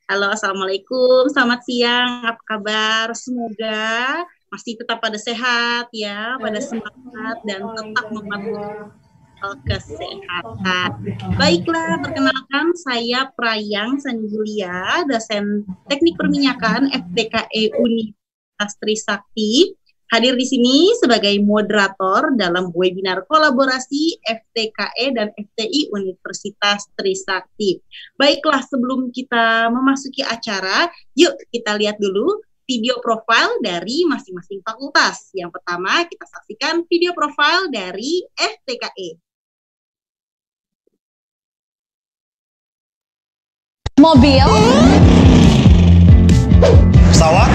Halo, Assalamualaikum. Selamat siang. Apa kabar? Semoga masih tetap pada sehat ya, pada semangat dan tetap mematuhi kesehatan. Baiklah, perkenalkan saya Prayang Sanjulia, dosen Teknik Perminyakan FTKE Universitas Trisakti. Hadir di sini sebagai moderator dalam webinar kolaborasi FTKE dan FTI Universitas Trisakti. Baiklah, sebelum kita memasuki acara, yuk kita lihat dulu video profil dari masing-masing fakultas. Yang pertama, kita saksikan video profil dari FTKE. Mobil, pesawat,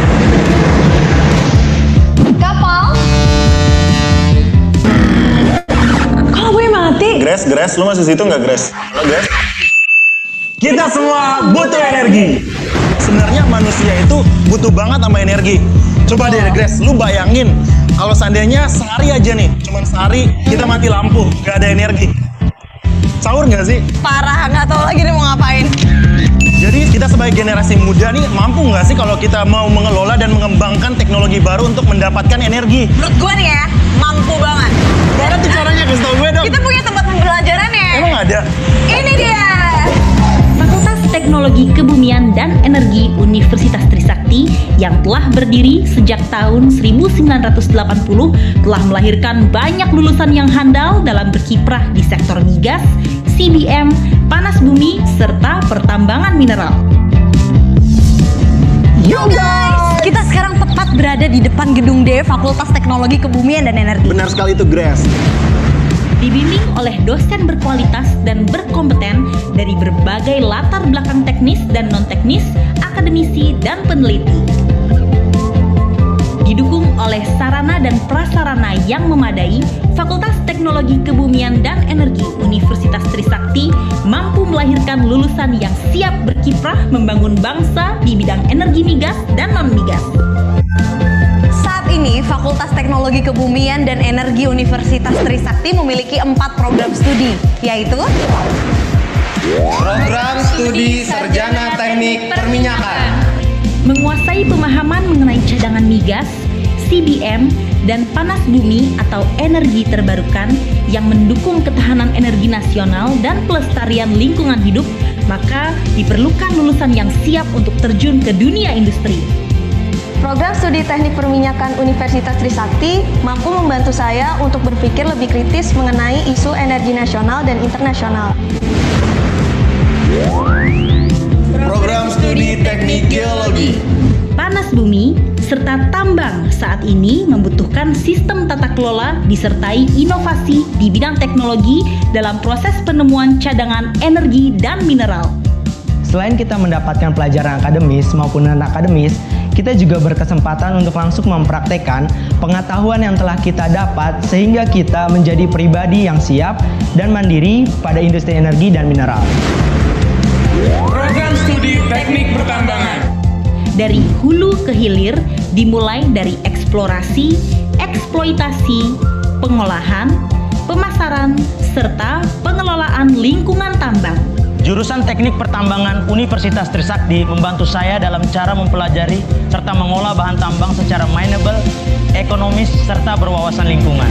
kapal. Kok gue mati? Grace, lu masih situ nggak Grace? Halo Grace. Kita semua butuh energi. Sebenarnya manusia itu butuh banget sama energi. Coba deh Grace, lu bayangin kalau seandainya sehari aja nih, cuman sehari kita mati lampu, nggak ada energi. Sahur nggak sih? Parah, nggak tahu lagi nih mau ngapain. Jadi kita sebagai generasi muda nih mampu nggak sih kalau kita mau mengelola dan mengembangkan teknologi baru untuk mendapatkan energi? Menurut gue nih ya, mampu banget. Gimana tuh caranya? Kasih tau gue dong. Kita punya tempat pembelajaran ya. Emang ada? Ini dia. Fakultas Teknologi Kebumian dan Energi Universitas Trisakti yang telah berdiri sejak tahun 1980 telah melahirkan banyak lulusan yang handal dalam berkiprah di sektor migas, CBM, panas bumi, serta pertambangan mineral. Yo guys, kita sekarang tepat berada di depan gedung D Fakultas Teknologi Kebumian dan Energi. Benar sekali itu Grace. Dibimbing oleh dosen berkualitas dan berkompeten dari berbagai latar belakang teknis dan non-teknis, akademisi, dan peneliti. Didukung oleh sarana dan prasarana yang memadai, Fakultas Teknologi Kebumian dan Energi Universitas Trisakti mampu melahirkan lulusan yang siap berkiprah membangun bangsa di bidang energi migas dan non-migas. Saat ini, Fakultas Teknologi Kebumian dan Energi Universitas Trisakti memiliki 4 program studi, yaitu Program Studi Sarjana Teknik Perminyakan, menguasai pemahaman mengenai cadangan migas, CBM, dan panas bumi atau energi terbarukan yang mendukung ketahanan energi nasional dan pelestarian lingkungan hidup, maka diperlukan lulusan yang siap untuk terjun ke dunia industri. Program Studi Teknik Perminyakan Universitas Trisakti mampu membantu saya untuk berpikir lebih kritis mengenai isu energi nasional dan internasional. Program Studi Teknik Geologi, Panas bumi serta tambang saat ini membutuhkan sistem tata kelola disertai inovasi di bidang teknologi dalam proses penemuan cadangan energi dan mineral. Selain kita mendapatkan pelajaran akademis maupun non-akademis, kita juga berkesempatan untuk langsung mempraktekkan pengetahuan yang telah kita dapat sehingga kita menjadi pribadi yang siap dan mandiri pada industri energi dan mineral. Program Studi Teknik Pertambangan, Dari hulu ke hilir, dimulai dari eksplorasi, eksploitasi, pengolahan, pemasaran, serta pengelolaan lingkungan tambang. Jurusan Teknik Pertambangan Universitas Trisakti membantu saya dalam cara mempelajari serta mengolah bahan tambang secara mineable, ekonomis, serta berwawasan lingkungan.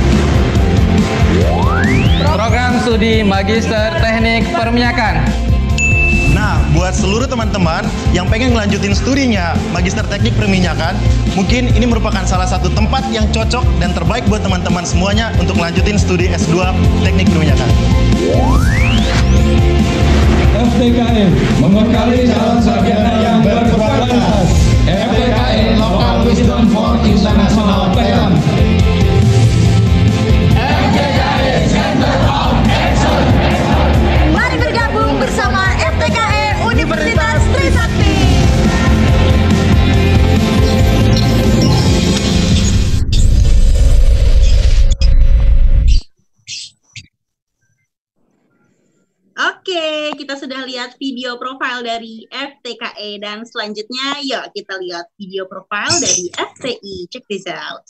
Program Studi Magister Teknik Perminyakan. Nah, buat seluruh teman-teman yang pengen ngelanjutin studinya Magister Teknik Perminyakan, mungkin ini merupakan salah satu tempat yang cocok dan terbaik buat teman-teman semuanya untuk ngelanjutin studi S2 Teknik Perminyakan. FTKE membekali calon sarjana yang berkualitas. FTKE Local Wisdom for International Talent. FTKE Center of Excellence. Mari bergabung bersama FTKE Universitas Trisakti. Oke, kita sudah lihat video profil dari FTKE dan selanjutnya yuk kita lihat video profil dari FTI. Check this out.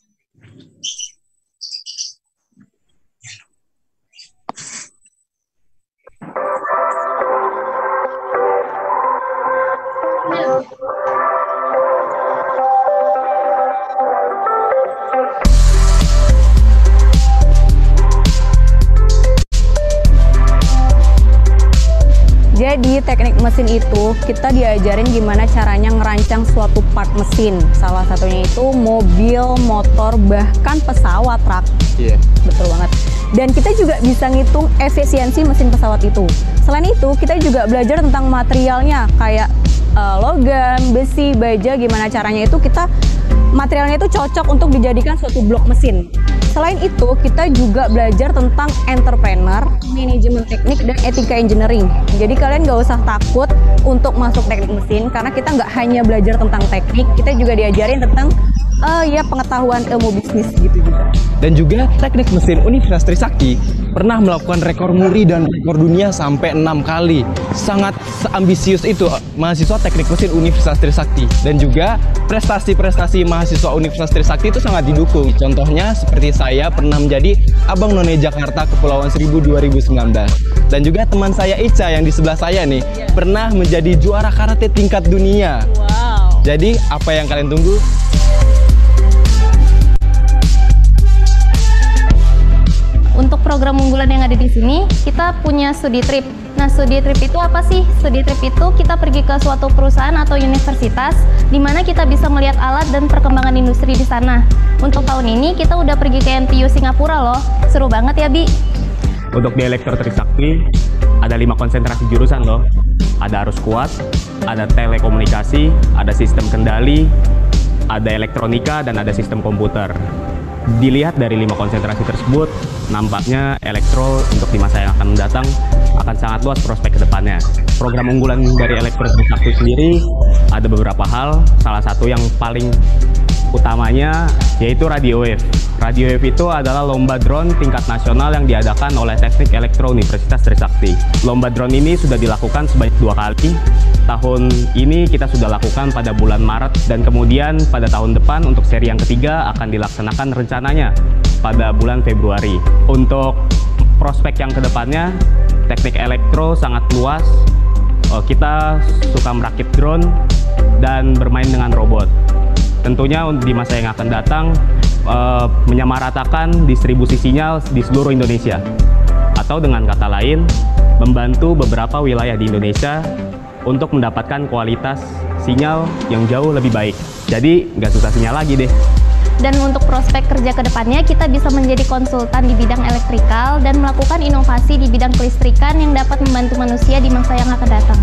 Jadi di teknik mesin itu kita diajarin gimana caranya ngerancang suatu part mesin. Salah satunya itu mobil, motor, bahkan pesawat, Rak. Iya. Betul banget. Dan kita juga bisa ngitung efisiensi mesin pesawat itu. Selain itu, kita juga belajar tentang materialnya kayak logam, besi, baja, gimana caranya itu materialnya itu cocok untuk dijadikan suatu blok mesin. Selain itu, kita juga belajar tentang entrepreneur, manajemen teknik, dan etika engineering. Jadi kalian gak usah takut untuk masuk teknik mesin, karena kita nggak hanya belajar tentang teknik, kita juga diajarin tentang pengetahuan ilmu bisnis gitu juga. Dan juga teknik mesin Universitas Trisakti pernah melakukan rekor muri dan rekor dunia sampai 6 kali. Sangat ambisius itu mahasiswa teknik mesin Universitas Trisakti. Dan juga prestasi-prestasi mahasiswa Universitas Trisakti itu sangat didukung. Contohnya seperti saya pernah menjadi Abang None Jakarta Kepulauan Seribu 2019. Dan juga teman saya Ica yang di sebelah saya nih pernah menjadi juara karate tingkat dunia. Wow. Jadi apa yang kalian tunggu? Untuk program unggulan yang ada di sini, kita punya studi trip. Nah, studi trip itu apa sih? Studi trip itu kita pergi ke suatu perusahaan atau universitas di mana kita bisa melihat alat dan perkembangan industri di sana. Untuk tahun ini kita udah pergi ke NTU Singapura loh. Seru banget ya, Bi? Untuk di Elektro Trisakti ada 5 konsentrasi jurusan loh. Ada arus kuat, ada telekomunikasi, ada sistem kendali, ada elektronika, dan ada sistem komputer. Dilihat dari 5 konsentrasi tersebut, nampaknya elektro untuk di masa yang akan mendatang akan sangat luas prospek ke depannya. Program unggulan dari Elektro Trisakti sendiri ada beberapa hal, salah satu yang paling utamanya yaitu Radio Wave. Radio Wave itu adalah lomba drone tingkat nasional yang diadakan oleh Teknik Elektro Universitas Trisakti. Lomba drone ini sudah dilakukan sebanyak 2 kali. Tahun ini kita sudah lakukan pada bulan Maret, dan kemudian pada tahun depan untuk seri yang ketiga akan dilaksanakan rencananya pada bulan Februari. Untuk prospek yang kedepannya, teknik elektro sangat luas. Kita suka merakit drone dan bermain dengan robot. Tentunya di masa yang akan datang menyamaratakan distribusi sinyal di seluruh Indonesia, atau dengan kata lain membantu beberapa wilayah di Indonesia untuk mendapatkan kualitas sinyal yang jauh lebih baik. Jadi nggak susah sinyal lagi deh. Dan untuk prospek kerja ke depannya, kita bisa menjadi konsultan di bidang elektrikal dan melakukan inovasi di bidang kelistrikan yang dapat membantu manusia di masa yang akan datang.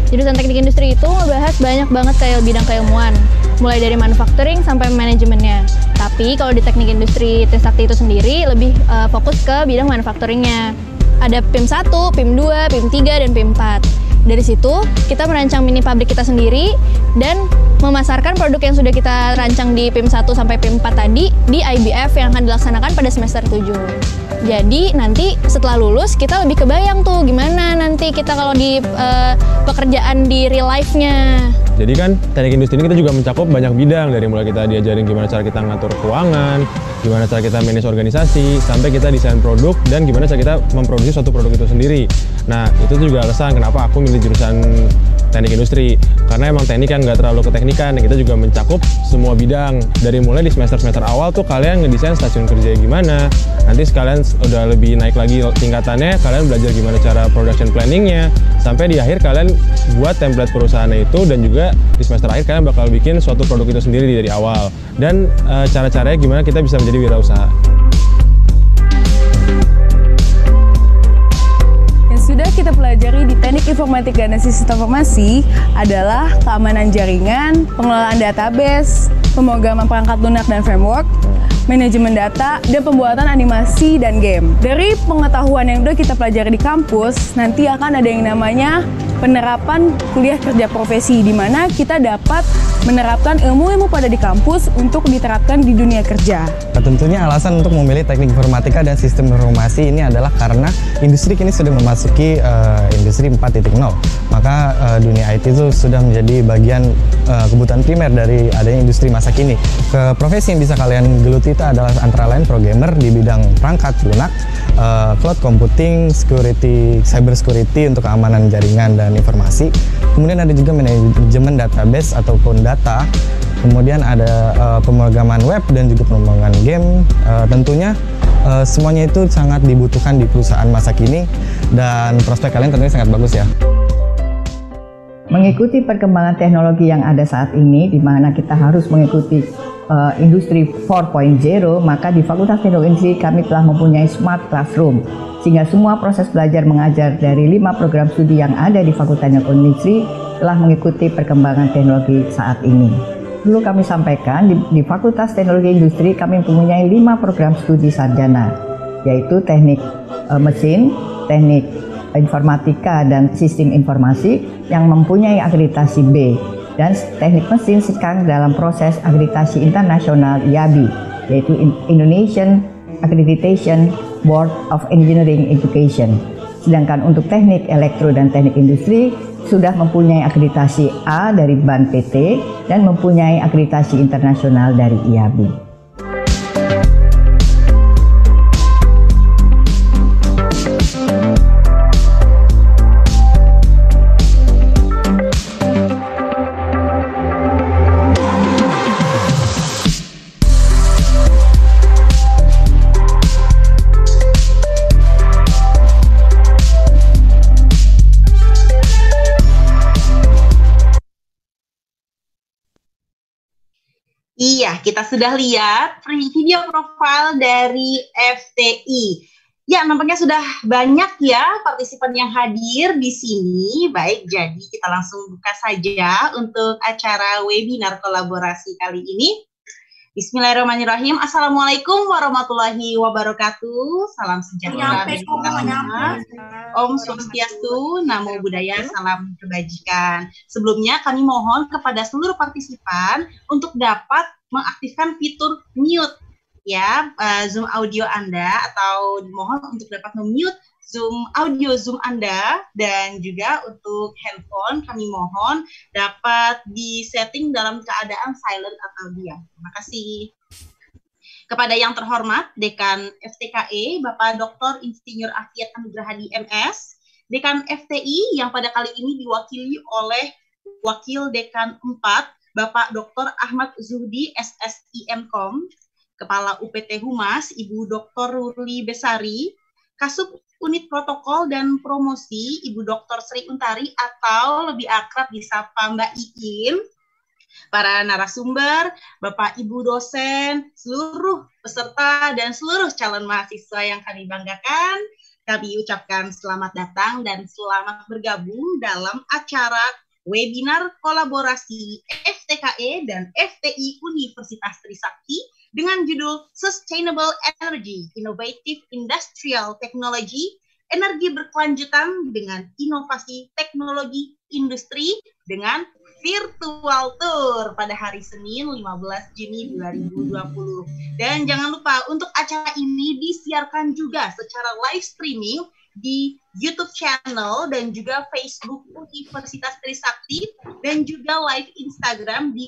Jurusan teknik industri itu ngebahas banyak banget kayak bidang keilmuan, mulai dari manufacturing sampai manajemennya. Tapi kalau di teknik industri Trisakti itu sendiri lebih fokus ke bidang manufacturingnya. Ada PIM 1, PIM 2, PIM 3, dan PIM 4. Dari situ kita merancang mini pabrik kita sendiri dan memasarkan produk yang sudah kita rancang di PIM 1 sampai PIM 4 tadi di IBF yang akan dilaksanakan pada semester 7. Jadi nanti setelah lulus kita lebih kebayang tuh gimana nanti kita kalau di pekerjaan di real life-nya. Jadi kan teknik industri ini kita juga mencakup banyak bidang, dari mulai kita diajarin gimana cara kita ngatur keuangan, gimana cara kita manage organisasi, sampai kita desain produk, dan gimana cara kita memproduksi suatu produk itu sendiri. Nah, itu juga alasan kenapa aku milih jurusan teknik industri, karena emang teknik kan nggak terlalu keteknikan, dan kita juga mencakup semua bidang. Dari mulai di semester-semester awal tuh kalian ngedesain stasiun kerja gimana, nanti sekalian udah lebih naik lagi tingkatannya, kalian belajar gimana cara production planningnya, sampai di akhir kalian buat template perusahaannya itu, dan juga di semester akhir kalian bakal bikin suatu produk itu sendiri dari awal, dan cara-caranya gimana kita bisa menjadi wirausaha. Sudah kita pelajari di Teknik Informatika dan Sistem Informasi adalah keamanan jaringan, pengelolaan database, pemrograman perangkat lunak dan framework, manajemen data, dan pembuatan animasi dan game. Dari pengetahuan yang sudah kita pelajari di kampus, nanti akan ada yang namanya penerapan kuliah kerja profesi, di mana kita dapat menerapkan ilmu-ilmu pada di kampus untuk diterapkan di dunia kerja. Nah, tentunya alasan untuk memilih teknik informatika dan sistem informasi ini adalah karena industri kini sudah memasuki industri 4.0. Maka dunia IT itu sudah menjadi bagian kebutuhan primer dari adanya industri masa kini. Profesi yang bisa kalian geluti itu adalah antara lain programmer di bidang perangkat lunak, cloud computing, security, cyber security untuk keamanan jaringan dan informasi. Kemudian ada juga manajemen database ataupun data. Kemudian ada pemrograman web dan juga pemrograman game. Tentunya semuanya itu sangat dibutuhkan di perusahaan masa kini dan prospek kalian tentunya sangat bagus ya. Mengikuti perkembangan teknologi yang ada saat ini, di mana kita harus mengikuti industri 4.0, maka di Fakultas Teknologi Industri kami telah mempunyai Smart Classroom, sehingga semua proses belajar mengajar dari 5 program studi yang ada di Fakultas Teknologi Industri telah mengikuti perkembangan teknologi saat ini. Dulu kami sampaikan di Fakultas Teknologi Industri kami mempunyai 5 program studi sarjana, yaitu teknik mesin, teknik informatika dan sistem informasi yang mempunyai akreditasi B, dan teknik mesin sekarang dalam proses akreditasi internasional IABI, yaitu Indonesian Accreditation Board of Engineering Education. Sedangkan untuk teknik elektro dan teknik industri sudah mempunyai akreditasi A dari BAN PT dan mempunyai akreditasi internasional dari IABI. Iya, kita sudah lihat video profil dari FTI. Ya, nampaknya sudah banyak ya partisipan yang hadir di sini. Baik, jadi kita langsung buka saja untuk acara webinar kolaborasi kali ini. Bismillahirrahmanirrahim. Assalamualaikum warahmatullahi wabarakatuh. Salam sejahtera bagi kita semua. Om Swastiastu, Namo Buddhaya, salam kebajikan. Sebelumnya kami mohon kepada seluruh partisipan untuk dapat mengaktifkan fitur mute ya Zoom audio Anda, atau dimohon untuk dapat mute Zoom audio Zoom Anda, dan juga untuk handphone kami mohon dapat disetting dalam keadaan silent atau diam. Terima kasih. Kepada yang terhormat Dekan FTKE Bapak Dr. Insinyur Afiat Anugrahadi MS, Dekan FTI yang pada kali ini diwakili oleh Wakil Dekan 4 Bapak Dr. Ahmad Zuhdi SSIMkom, Kepala UPT Humas Ibu Dr. Rurli Besari, Kasub Unit Protokol dan Promosi Ibu Dr. Sri Untari atau lebih akrab disapa Mbak Iin, para narasumber, Bapak Ibu dosen, seluruh peserta dan seluruh calon mahasiswa yang kami banggakan, kami ucapkan selamat datang dan selamat bergabung dalam acara webinar kolaborasi FTKE dan FTI Universitas Trisakti dengan judul Sustainable Energy, Innovative Industrial Technology, energi berkelanjutan dengan inovasi teknologi industri dengan virtual tour pada hari Senin 15 Juni 2020. Dan jangan lupa untuk acara ini disiarkan juga secara live streaming di YouTube channel dan juga Facebook Universitas Trisakti, dan juga live Instagram di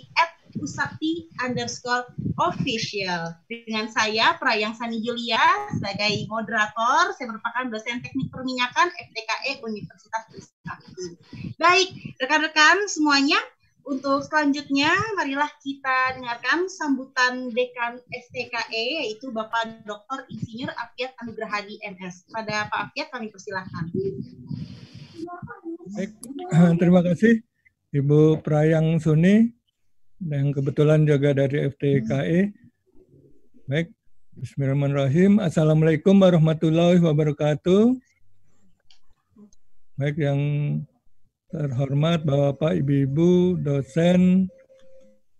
@usakti_official. Dengan saya Prayang Sani Julia sebagai moderator. Saya merupakan dosen teknik perminyakan FTKE Universitas Trisakti. Baik, rekan-rekan semuanya, untuk selanjutnya marilah kita dengarkan sambutan Dekan FTKE yaitu Bapak Dr. Insinyur Afiat Anugrahadi MS. Pada Pak Afiat kami persilahkan. Baik, terima kasih Ibu Prayang Suni yang kebetulan juga dari FTKE. Baik, bismillahirrahmanirrahim. Assalamualaikum warahmatullahi wabarakatuh. Baik, yang terhormat Bapak, Ibu-Ibu, dosen,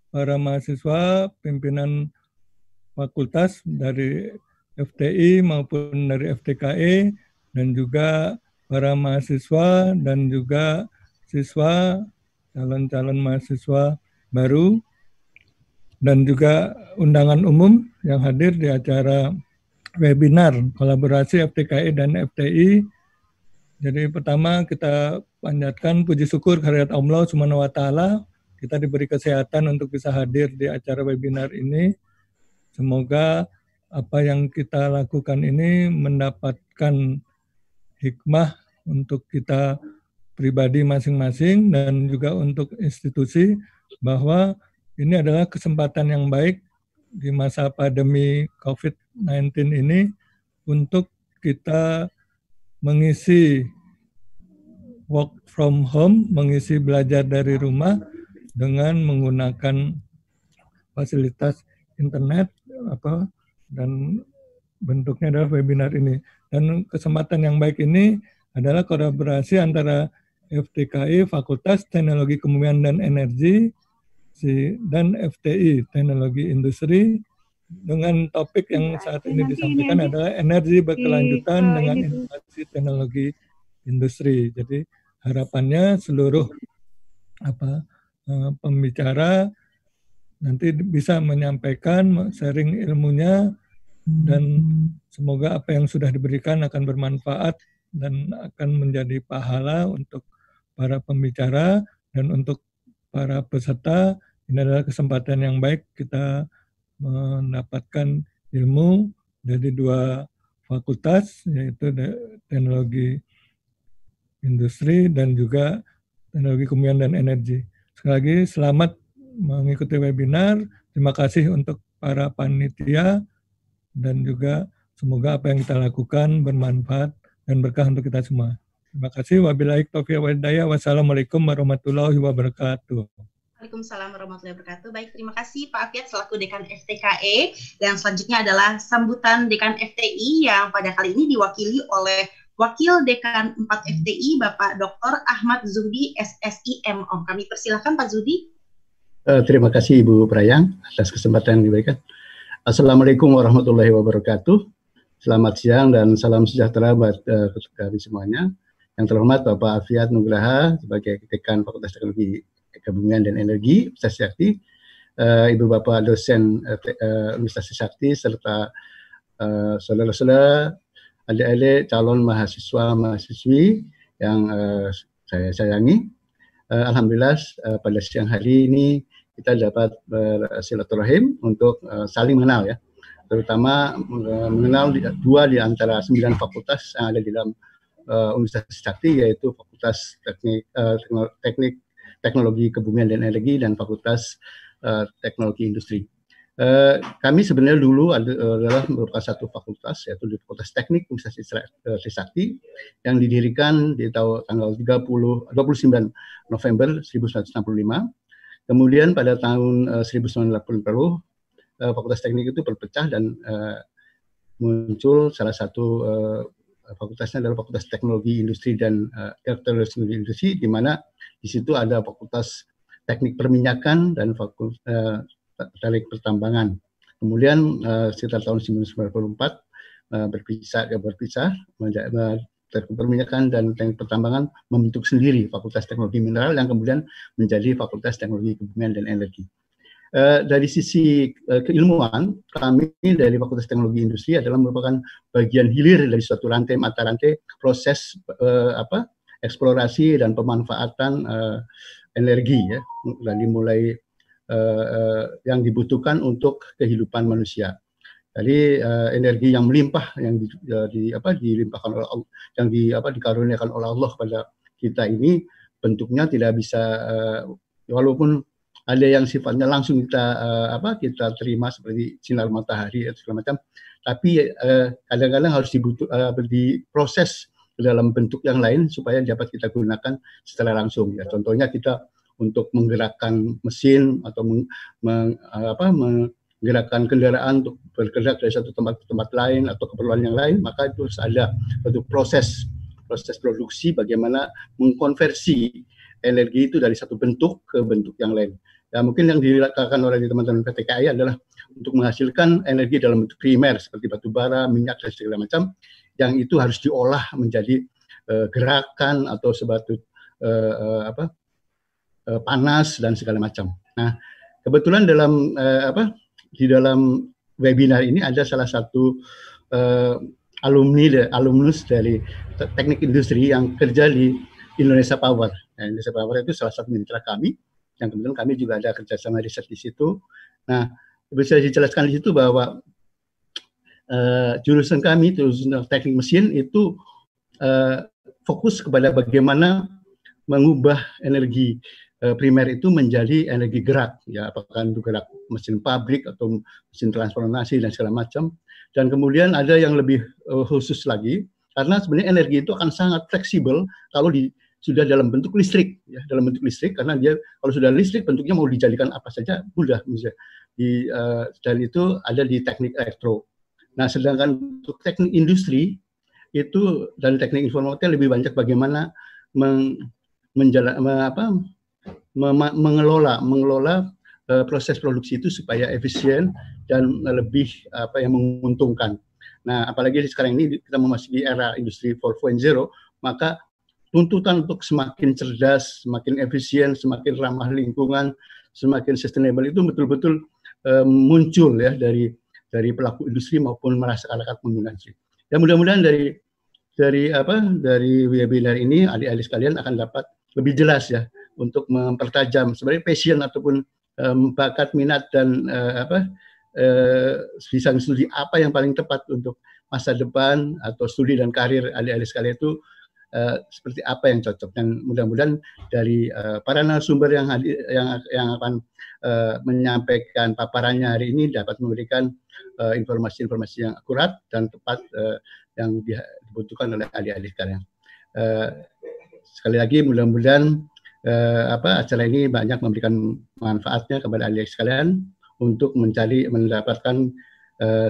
para mahasiswa, pimpinan fakultas dari FTI maupun dari FTKE, dan juga para mahasiswa dan juga siswa, calon-calon mahasiswa baru, dan juga undangan umum yang hadir di acara webinar kolaborasi FTKE dan FTI. Jadi pertama kita panjatkan puji syukur kehadirat Allah Subhanahu wa Ta'ala, kita diberi kesehatan untuk bisa hadir di acara webinar ini. Semoga apa yang kita lakukan ini mendapatkan hikmah untuk kita pribadi masing-masing dan juga untuk institusi, bahwa ini adalah kesempatan yang baik di masa pandemi COVID-19 ini untuk kita mengisi work from home, mengisi belajar dari rumah dengan menggunakan fasilitas internet dan bentuknya adalah webinar ini. Dan kesempatan yang baik ini adalah kolaborasi antara FTKI, Fakultas Teknologi Kebumian dan Energi, dan FTI, Teknologi Industri, dengan topik yang saat ini disampaikan adalah energi berkelanjutan dengan inovasi teknologi industri. Jadi harapannya seluruh pembicara nanti bisa menyampaikan, sharing ilmunya, dan semoga apa yang sudah diberikan akan bermanfaat dan akan menjadi pahala untuk para pembicara dan untuk para peserta. Ini adalah kesempatan yang baik kita mendapatkan ilmu dari dua fakultas, yaitu teknologi industri dan juga teknologi kebumian dan energi. Sekali lagi selamat mengikuti webinar. Terima kasih untuk para panitia dan juga semoga apa yang kita lakukan bermanfaat dan berkah untuk kita semua. Terima kasih. Wabillahi taufiq wal hidayah. Wassalamualaikum warahmatullahi wabarakatuh. Waalaikumsalam warahmatullahi wabarakatuh. Baik, terima kasih Pak Afiat selaku Dekan FTKE. Dan selanjutnya adalah sambutan Dekan FTI yang pada kali ini diwakili oleh Wakil Dekan 4 FTI, Bapak Dr. Ahmad Zuhdi, SSI MO. Kami persilahkan Pak Zuhdi. Terima kasih Ibu Prayang atas kesempatan yang diberikan. Assalamualaikum warahmatullahi wabarakatuh. Selamat siang dan salam sejahtera buat kami semuanya. Yang terhormat Bapak Afiat Nugraha sebagai Dekan Fakultas Teknologi Kebumian dan Energi Universitas Trisakti, Ibu Bapak dosen Universitas Trisakti serta saudara-saudara, adik-adik calon mahasiswa-mahasiswi yang saya sayangi. Alhamdulillah pada siang hari ini kita dapat bersilaturahim untuk saling mengenal ya, terutama mengenal dua di antara 9 fakultas yang ada di dalam Universitas Trisakti, yaitu Fakultas Teknologi Kebumian dan Energi dan Fakultas Teknologi Industri. Kami sebenarnya dulu adalah merupakan satu fakultas, yaitu di Fakultas Teknik Universitas Trisakti yang didirikan di tanggal 29 November 1965. Kemudian pada tahun 1980 Fakultas Teknik itu berpecah dan muncul salah satu fakultasnya adalah Fakultas Teknologi Industri dan Teknologi Industri, di mana di situ ada Fakultas Teknik Perminyakan dan Fakultas Teknik Pertambangan. Kemudian sekitar tahun 1994 berpisah Teknik Perminyakan dan Teknik Pertambangan membentuk sendiri Fakultas Teknologi Mineral yang kemudian menjadi Fakultas Teknologi Kebumian dan Energi. Dari sisi keilmuan, kami dari Fakultas Teknologi Industri adalah merupakan bagian hilir dari suatu rantai mata rantai proses eksplorasi dan pemanfaatan energi ya, dari mulai yang dibutuhkan untuk kehidupan manusia. Jadi energi yang melimpah yang dilimpahkan oleh Allah, yang dikaruniakan oleh Allah kepada kita ini bentuknya tidak bisa walaupun ada yang sifatnya langsung kita terima seperti sinar matahari atau segala macam, tapi kadang-kadang harus diproses dalam bentuk yang lain supaya dapat kita gunakan secara langsung ya. Contohnya kita untuk menggerakkan mesin atau menggerakkan kendaraan untuk bergerak dari satu tempat ke tempat lain atau keperluan yang lain, maka itu harus ada satu proses produksi bagaimana mengkonversi energi itu dari satu bentuk ke bentuk yang lain. Ya, mungkin yang dilakukan oleh teman-teman PTKI adalah untuk menghasilkan energi dalam bentuk primer seperti batu bara, minyak dan segala macam, yang itu harus diolah menjadi gerakan atau sebatuk panas dan segala macam. Nah, kebetulan di dalam webinar ini ada salah satu alumnus dari Teknik Industri yang kerja di Indonesia Power. Nah, Indonesia Power itu salah satu mitra kami, yang kemudian kami juga ada kerjasama riset di situ. Nah, bisa dijelaskan di situ bahwa jurusan kami, jurusan teknik mesin itu fokus kepada bagaimana mengubah energi primer itu menjadi energi gerak, ya apakah itu gerak mesin pabrik atau mesin transformasi dan segala macam. Dan kemudian ada yang lebih khusus lagi, karena sebenarnya energi itu akan sangat fleksibel kalau sudah dalam bentuk listrik, ya, dalam bentuk listrik, karena dia kalau sudah listrik bentuknya mau dijadikan apa saja mudah, misalnya. Dan itu ada di teknik elektro. Nah, sedangkan untuk teknik industri itu dan teknik informatika lebih banyak bagaimana mengelola proses produksi itu supaya efisien dan lebih yang menguntungkan. Nah, apalagi sekarang ini kita memasuki era industri 4.0, maka tuntutan untuk semakin cerdas, semakin efisien, semakin ramah lingkungan, semakin sustainable itu betul-betul muncul ya dari pelaku industri maupun masyarakat pengguna industri. Ya, mudah-mudahan dari webinar ini adik-adik sekalian akan dapat lebih jelas ya untuk mempertajam sebenarnya passion ataupun bakat, minat dan bisa studi apa yang paling tepat untuk masa depan atau studi dan karir adik-adik sekalian itu seperti apa yang cocok. Dan mudah-mudahan dari para narasumber yang akan menyampaikan paparannya hari ini dapat memberikan informasi-informasi yang akurat dan tepat yang dibutuhkan oleh adik-adik sekalian. Sekali lagi mudah-mudahan acara ini banyak memberikan manfaatnya kepada adik-adik sekalian untuk mendapatkan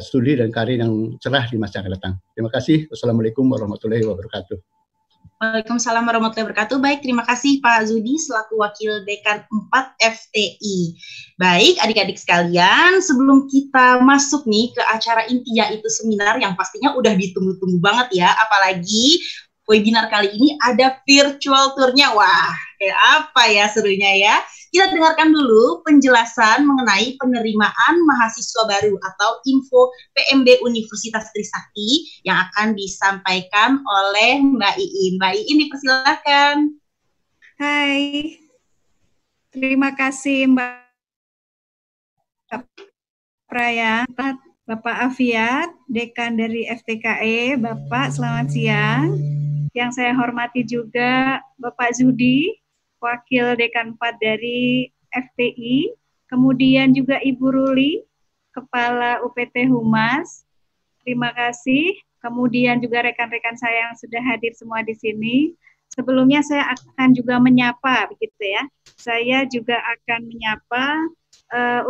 studi dan karir yang cerah di masa yang akan datang. Terima kasih. Wassalamualaikum warahmatullahi wabarakatuh. Waalaikumsalam warahmatullahi wabarakatuh. Baik, terima kasih Pak Zudi selaku Wakil Dekan 4 FTI. Baik, adik-adik sekalian, sebelum kita masuk nih ke acara inti yaitu seminar yang pastinya udah ditunggu-tunggu banget ya, apalagi webinar kali ini ada virtual tour-nya. Wah, kayak apa ya serunya ya. Kita dengarkan dulu penjelasan mengenai penerimaan mahasiswa baru atau info PMB Universitas Trisakti yang akan disampaikan oleh Mbak Iin. Mbak Iin, dipersilakan. Hai, terima kasih Mbak Praya, Bapak Afiat, Dekan dari FTKE, Bapak selamat siang. Yang saya hormati juga Bapak Zudi, Wakil Dekan 4 dari FTI, kemudian juga Ibu Ruli, Kepala UPT Humas, terima kasih, kemudian juga rekan-rekan saya yang sudah hadir semua di sini. Sebelumnya saya akan juga menyapa, begitu ya, saya juga akan menyapa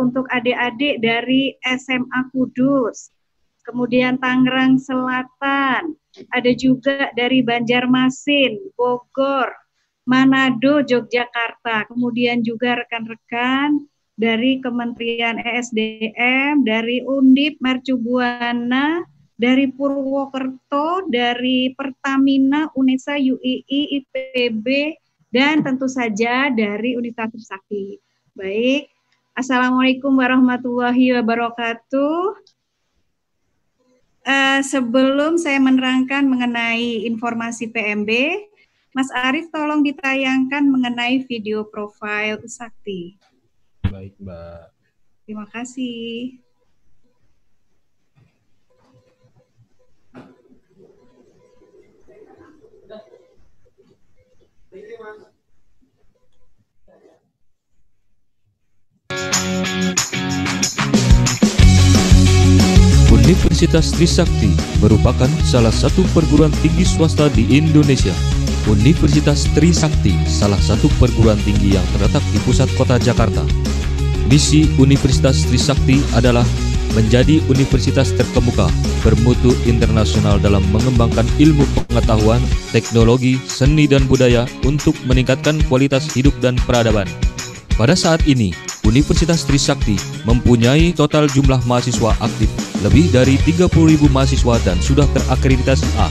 untuk adik-adik dari SMA Kudus, kemudian Tangerang Selatan, ada juga dari Banjarmasin, Bogor, Manado, Yogyakarta, kemudian juga rekan-rekan dari Kementerian ESDM, dari Undip, Mercubuana, dari Purwokerto, dari Pertamina, UNESA, UII, IPB, dan tentu saja dari Universitas Trisakti. Baik, Assalamualaikum warahmatullahi wabarakatuh. Sebelum saya menerangkan mengenai informasi PMB, Mas Arief tolong ditayangkan mengenai video profil Sakti. Baik, Mbak. Terima kasih. Universitas Trisakti merupakan salah satu perguruan tinggi swasta di Indonesia. Universitas Trisakti salah satu perguruan tinggi yang terletak di pusat kota Jakarta. Misi Universitas Trisakti adalah menjadi universitas terkemuka bermutu internasional dalam mengembangkan ilmu pengetahuan, teknologi, seni dan budaya untuk meningkatkan kualitas hidup dan peradaban. Pada saat ini, Universitas Trisakti mempunyai total jumlah mahasiswa aktif lebih dari 30.000 mahasiswa dan sudah terakreditasi A.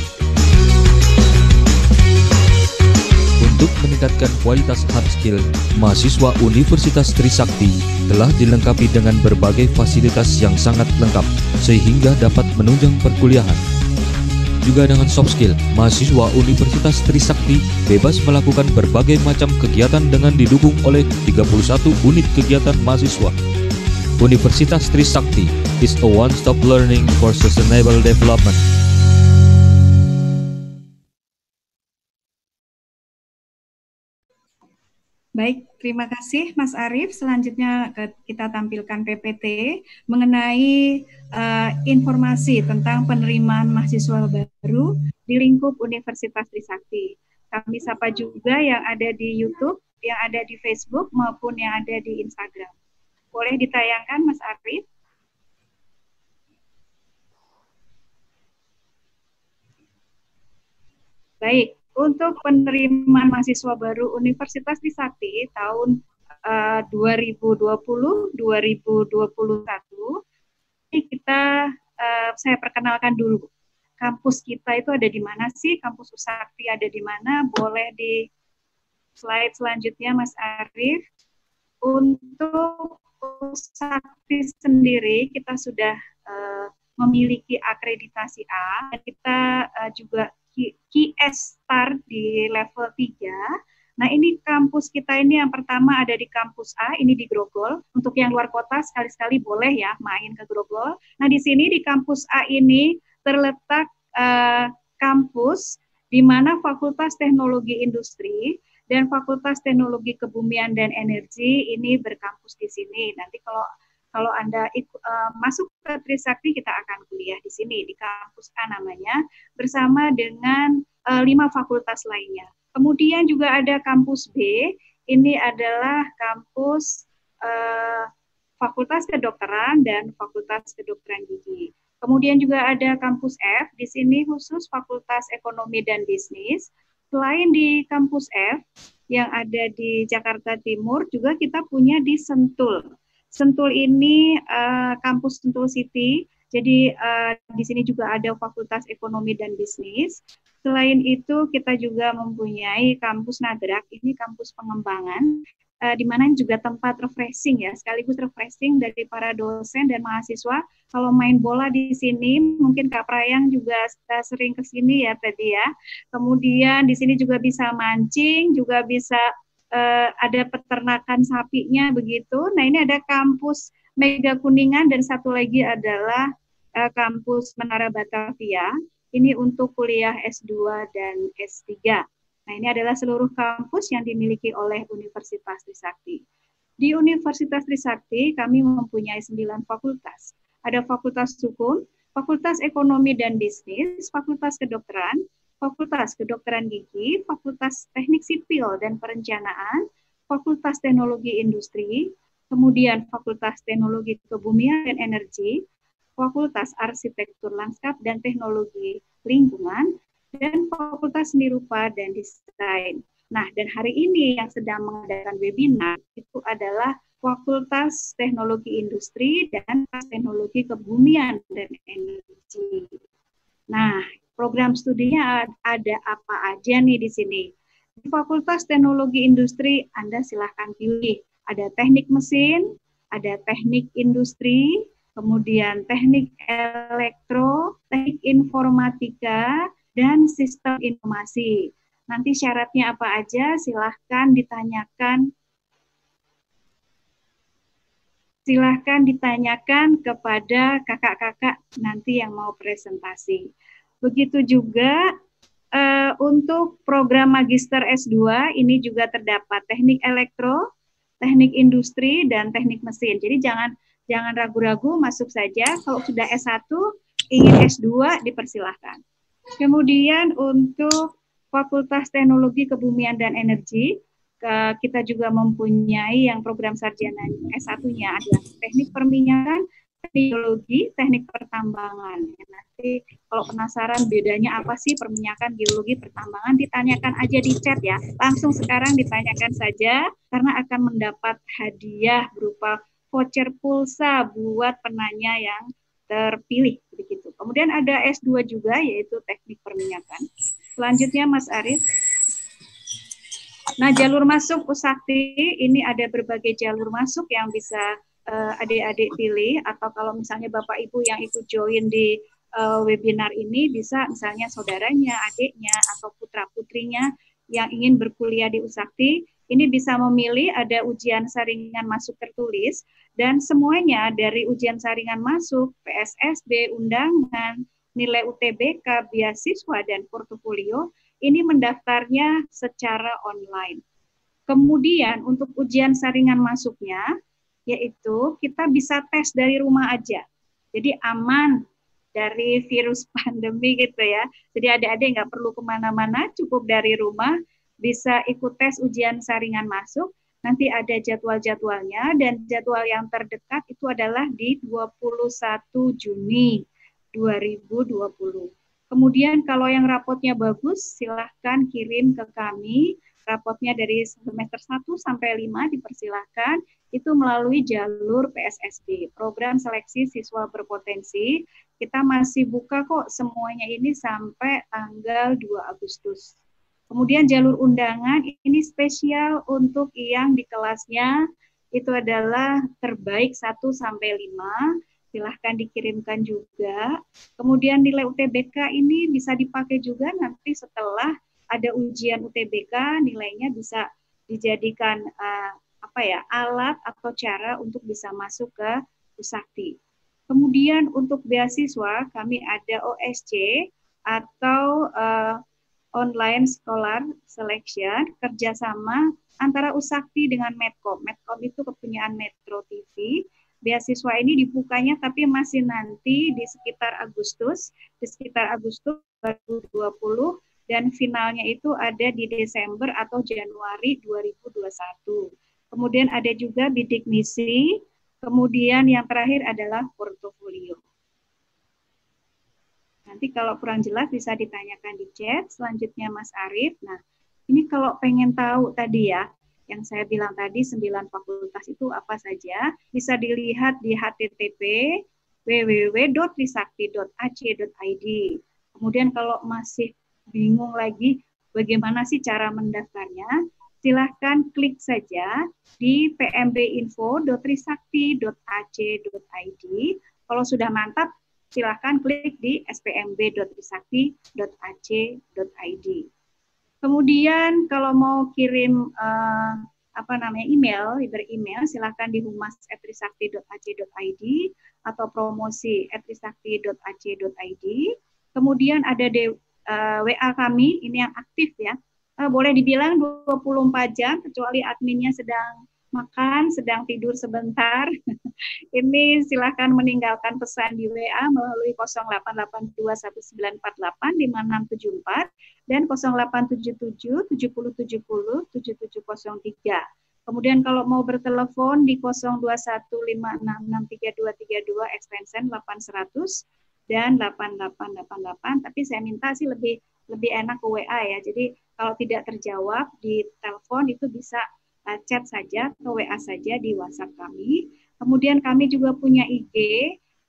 Untuk meningkatkan kualitas hard skill, mahasiswa Universitas Trisakti telah dilengkapi dengan berbagai fasilitas yang sangat lengkap sehingga dapat menunjang perkuliahan. Juga dengan soft skill, mahasiswa Universitas Trisakti bebas melakukan berbagai macam kegiatan dengan didukung oleh 31 unit kegiatan mahasiswa. Universitas Trisakti is a one-stop learning for sustainable development. Baik, terima kasih Mas Arief. Selanjutnya kita tampilkan PPT mengenai informasi tentang penerimaan mahasiswa baru di lingkup Universitas Trisakti. Kami sapa juga yang ada di YouTube, yang ada di Facebook, maupun yang ada di Instagram. Boleh ditayangkan Mas Arief? Baik, untuk penerimaan mahasiswa baru Universitas Trisakti tahun 2020-2021, saya perkenalkan dulu. Kampus kita itu ada di mana sih? Kampus Trisakti ada di mana? Boleh di slide selanjutnya, Mas Arief. Untuk Trisakti sendiri, kita sudah memiliki akreditasi A, dan kita juga QS Star di level 3. Nah, ini kampus kita ini yang pertama ada di kampus A, ini di Grogol. Untuk yang luar kota sekali-sekali boleh ya main ke Grogol. Nah, di sini di kampus A ini terletak kampus di mana Fakultas Teknologi Industri dan Fakultas Teknologi Kebumian dan Energi ini berkampus di sini. Nanti kalau Anda masuk ke Trisakti, kita akan kuliah di sini, di kampus A namanya, bersama dengan 5 fakultas lainnya. Kemudian juga ada kampus B, ini adalah kampus Fakultas Kedokteran dan Fakultas Kedokteran Gigi. Kemudian juga ada kampus F, di sini khusus Fakultas Ekonomi dan Bisnis. Selain di kampus F, yang ada di Jakarta Timur, juga kita punya di Sentul. Sentul ini kampus Sentul City, jadi di sini juga ada Fakultas Ekonomi dan Bisnis. Selain itu kita juga mempunyai kampus Nagrak, ini kampus pengembangan, di mana juga tempat refreshing ya, sekaligus refreshing dari para dosen dan mahasiswa. Kalau main bola di sini, mungkin Kak Prayang juga sering ke sini ya tadi ya. Kemudian di sini juga bisa mancing, juga bisa ada peternakan sapinya begitu. Nah, ini ada kampus Mega Kuningan dan satu lagi adalah kampus Menara Batavia. Ini untuk kuliah S2 dan S3. Nah, ini adalah seluruh kampus yang dimiliki oleh Universitas Trisakti. Di Universitas Trisakti kami mempunyai 9 fakultas. Ada Fakultas Hukum, Fakultas Ekonomi dan Bisnis, Fakultas Kedokteran, Fakultas Kedokteran Gigi, Fakultas Teknik Sipil dan Perencanaan, Fakultas Teknologi Industri, kemudian Fakultas Teknologi Kebumian dan Energi, Fakultas Arsitektur Lanskap dan Teknologi Lingkungan, dan Fakultas Seni Rupa dan Desain. Nah, dan hari ini yang sedang mengadakan webinar itu adalah Fakultas Teknologi Industri dan Teknologi Kebumian dan Energi. Nah, program studinya ada apa aja nih di sini? Di Fakultas Teknologi Industri Anda silahkan pilih. Ada teknik mesin, ada teknik industri, kemudian teknik elektro, teknik informatika, dan sistem informasi. Nanti syaratnya apa aja silahkan ditanyakan. Silahkan ditanyakan kepada kakak-kakak nanti yang mau presentasi. Begitu juga untuk program Magister S2, ini juga terdapat teknik elektro, teknik industri, dan teknik mesin. Jadi jangan ragu-ragu, masuk saja. Kalau sudah S1, ingin S2, dipersilahkan. Kemudian untuk Fakultas Teknologi Kebumian dan Energi, kita juga mempunyai yang program sarjana S1-nya adalah teknik perminyakan, geologi, teknik pertambangan. Nanti kalau penasaran bedanya apa sih perminyakan, geologi, pertambangan, ditanyakan aja di chat ya. Langsung sekarang ditanyakan saja, karena akan mendapat hadiah berupa voucher pulsa buat penanya yang terpilih. Begitu. Kemudian ada S2 juga, yaitu teknik perminyakan. Selanjutnya Mas Arief. Nah, jalur masuk Usakti, ini ada berbagai jalur masuk yang bisa adik-adik pilih, atau kalau misalnya Bapak Ibu yang ikut join di webinar ini, bisa misalnya saudaranya, adiknya, atau putra-putrinya yang ingin berkuliah di Usakti, ini bisa memilih ada ujian saringan masuk tertulis, dan semuanya dari ujian saringan masuk, PSSB, undangan, nilai UTBK, beasiswa, dan portofolio, ini mendaftarnya secara online. Kemudian untuk ujian saringan masuknya, yaitu kita bisa tes dari rumah aja. Jadi aman dari virus pandemi gitu ya. Jadi adik-adik nggak perlu kemana-mana, cukup dari rumah, bisa ikut tes ujian saringan masuk. Nanti ada jadwal-jadwalnya, dan jadwal yang terdekat itu adalah di 21 Juni 2020. Kemudian kalau yang rapotnya bagus, silahkan kirim ke kami. Rapotnya dari semester 1 sampai 5 dipersilahkan, itu melalui jalur PSSB, Program Seleksi Siswa Berpotensi. Kita masih buka kok semuanya ini sampai tanggal 2 Agustus. Kemudian jalur undangan ini spesial untuk yang di kelasnya itu adalah terbaik 1 sampai 5. Silahkan dikirimkan juga. Kemudian nilai UTBK ini bisa dipakai juga nanti setelah ada ujian UTBK, nilainya bisa dijadikan alat atau cara untuk bisa masuk ke Usakti. Kemudian untuk beasiswa kami ada OSC atau Online Scholar Selection, kerjasama antara Usakti dengan Medcom. Medcom itu kepunyaan Metro TV. Beasiswa ini dibukanya tapi masih nanti di sekitar Agustus 2020, dan finalnya itu ada di Desember atau Januari 2021. Kemudian ada juga bidik misi, kemudian yang terakhir adalah portofolio. Nanti kalau kurang jelas bisa ditanyakan di chat. Selanjutnya Mas Arief. Nah, ini kalau pengen tahu tadi ya, yang saya bilang tadi 9 fakultas itu apa saja, bisa dilihat di http www.trisakti.ac.id. Kemudian kalau masih bingung lagi bagaimana sih cara mendaftarnya, silahkan klik saja di pmbinfo.trisakti.ac.id. Kalau sudah mantap, silahkan klik di spmb.trisakti.ac.id. Kemudian kalau mau kirim email, beremail, silahkan di humas@trisakti.ac.id atau promosi@trisakti.ac.id. Kemudian ada WA kami, ini yang aktif ya. Boleh dibilang 24 jam, kecuali adminnya sedang makan, sedang tidur sebentar. Ini silahkan meninggalkan pesan di WA melalui 088219485674 dan 087770707703. Kemudian kalau mau bertelepon di 0215663232 extension 800 dan 8888, tapi saya minta sih lebih enak ke WA ya. Jadi kalau tidak terjawab di telepon itu bisa chat saja atau WA saja di WhatsApp kami. Kemudian kami juga punya IG,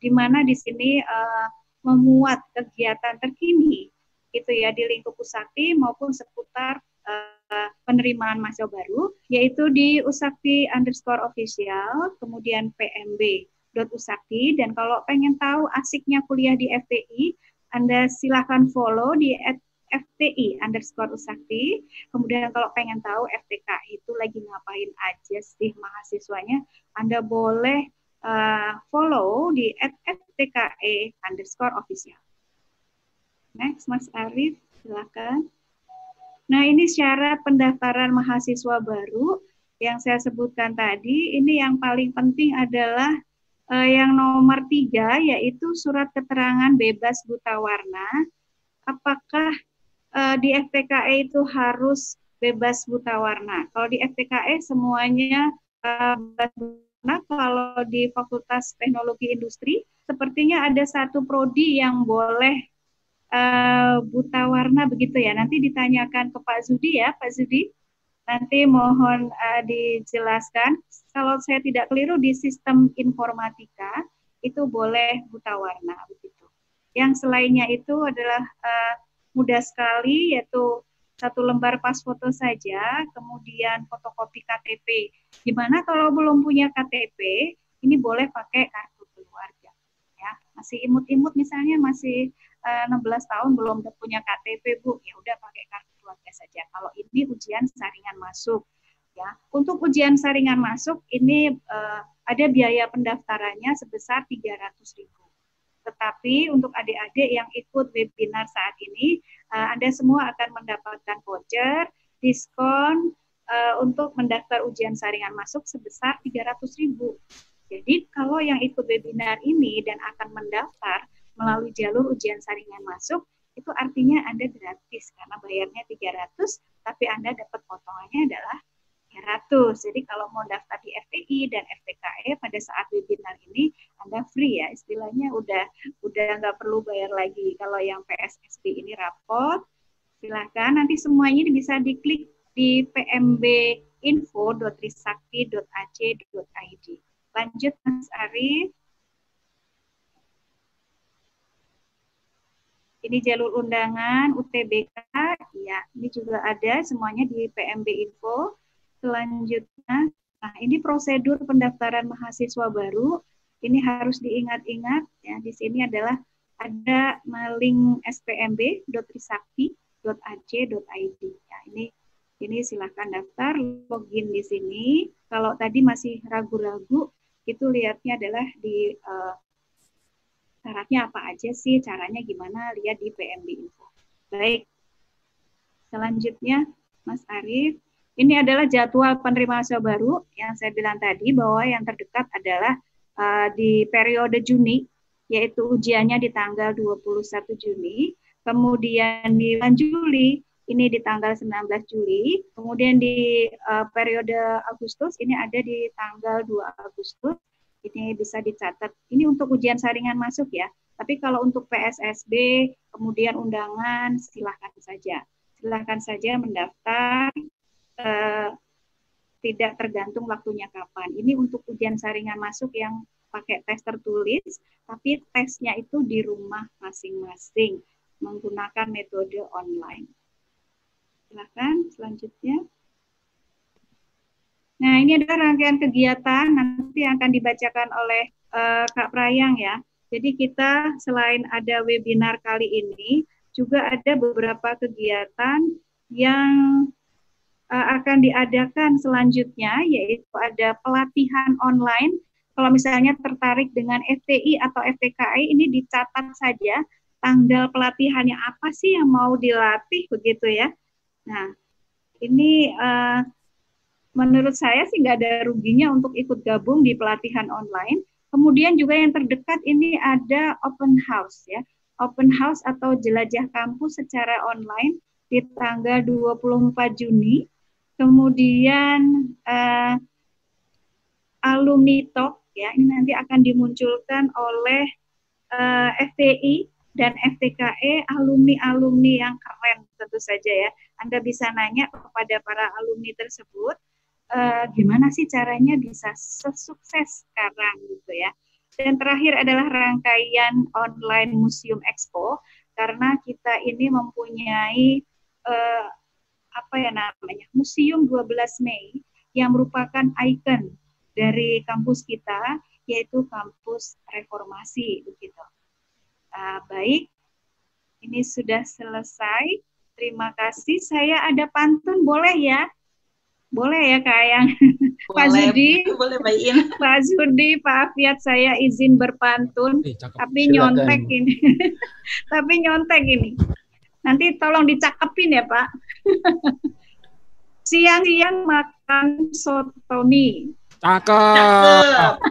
di mana di sini memuat kegiatan terkini gitu ya di lingkup Usakti maupun seputar penerimaan mahasiswa baru, yaitu di Usakti_official, kemudian pmb.usakti, dan kalau pengen tahu asiknya kuliah di FTI, Anda silahkan follow di FTI_Usakti. Kemudian kalau pengen tahu FTKI itu lagi ngapain aja sih mahasiswanya, Anda boleh follow di @FTKI_official. Next, Mas Arief, silakan. Nah, ini syarat pendaftaran mahasiswa baru yang saya sebutkan tadi. Ini yang paling penting adalah yang nomor 3, yaitu surat keterangan bebas buta warna. Apakah di FTKE itu harus bebas buta warna? Kalau di FTKE semuanya bebas buta warna. Kalau di Fakultas Teknologi Industri, sepertinya ada satu prodi yang boleh buta warna begitu ya. Nanti ditanyakan ke Pak Zudi ya, Pak Zudi. Nanti mohon dijelaskan. Kalau saya tidak keliru di sistem informatika itu boleh buta warna begitu. Yang selainnya itu adalah mudah sekali, yaitu 1 lembar pas foto saja, kemudian fotokopi KTP. Gimana kalau belum punya KTP, ini boleh pakai kartu keluarga. Ya, masih imut-imut misalnya masih 16 tahun belum punya KTP, Bu, ya udah pakai kartu keluarga saja. Kalau ini ujian saringan masuk, ya. Untuk ujian saringan masuk ini ada biaya pendaftarannya sebesar 300.000. Tetapi untuk adik-adik yang ikut webinar saat ini, Anda semua akan mendapatkan voucher, diskon untuk mendaftar ujian saringan masuk sebesar 300.000. Jadi kalau yang ikut webinar ini dan akan mendaftar melalui jalur ujian saringan masuk, itu artinya Anda gratis karena bayarnya 300, tapi Anda dapat potongannya adalah 300. Jadi kalau mau daftar di FTI dan FTKE pada saat webinar ini Anda free ya, istilahnya udah nggak perlu bayar lagi. Kalau yang PSSB ini rapot, silakan nanti semuanya ini bisa diklik di pmbinfo.trisakti.ac.id. Lanjut Mas Arief. Ini jalur undangan UTBK, ya, ini juga ada semuanya di PMB Info. Selanjutnya, nah ini prosedur pendaftaran mahasiswa baru. Ini harus diingat-ingat, ya. Di sini adalah ada link spmb.trisakti.ac.id. Ya, ini silakan daftar, login di sini. Kalau tadi masih ragu-ragu, itu lihatnya adalah di syaratnya apa aja sih, caranya gimana, lihat di PMB Info. Baik, selanjutnya Mas Arief, ini adalah jadwal penerima mahasiswa baru yang saya bilang tadi bahwa yang terdekat adalah di periode Juni, yaitu ujiannya di tanggal 21 Juni, kemudian di bulan Juli, ini di tanggal 19 Juli, kemudian di periode Agustus, ini ada di tanggal 2 Agustus, ini bisa dicatat. Ini untuk ujian saringan masuk ya. Tapi kalau untuk PSSB, kemudian undangan, silahkan saja. Silahkan saja mendaftar, tidak tergantung waktunya kapan. Ini untuk ujian saringan masuk yang pakai tes tertulis, tapi tesnya itu di rumah masing-masing, menggunakan metode online. Silahkan, selanjutnya. Nah, ini adalah rangkaian kegiatan nanti yang akan dibacakan oleh Kak Prayang ya. Jadi kita selain ada webinar kali ini, juga ada beberapa kegiatan yang akan diadakan selanjutnya, yaitu ada pelatihan online. Kalau misalnya tertarik dengan FTI atau FTKI, ini dicatat saja tanggal pelatihannya apa sih yang mau dilatih, begitu ya. Nah, ini menurut saya sih nggak ada ruginya untuk ikut gabung di pelatihan online. Kemudian juga yang terdekat ini ada open house ya. Open house atau jelajah kampus secara online di tanggal 24 Juni. Kemudian alumni talk ya, ini nanti akan dimunculkan oleh FTI dan FTKE, alumni-alumni yang keren tentu saja ya. Anda bisa nanya kepada para alumni tersebut, gimana sih caranya bisa sesukses sekarang gitu ya. Dan terakhir adalah rangkaian online Museum Expo, karena kita ini mempunyai Museum 12 Mei yang merupakan ikon dari kampus kita, yaitu kampus reformasi begitu. Baik, ini sudah selesai. Terima kasih. Saya ada pantun, boleh ya? Boleh ya Kak Ayang? Pak Zudi, boleh bayin. Pak Zudi, Pak Afiat, saya izin berpantun, tapi nyontek ini. Tapi nyontek ini. Nanti tolong dicakepin ya Pak. Siang-siang makan soto mie. Cakep.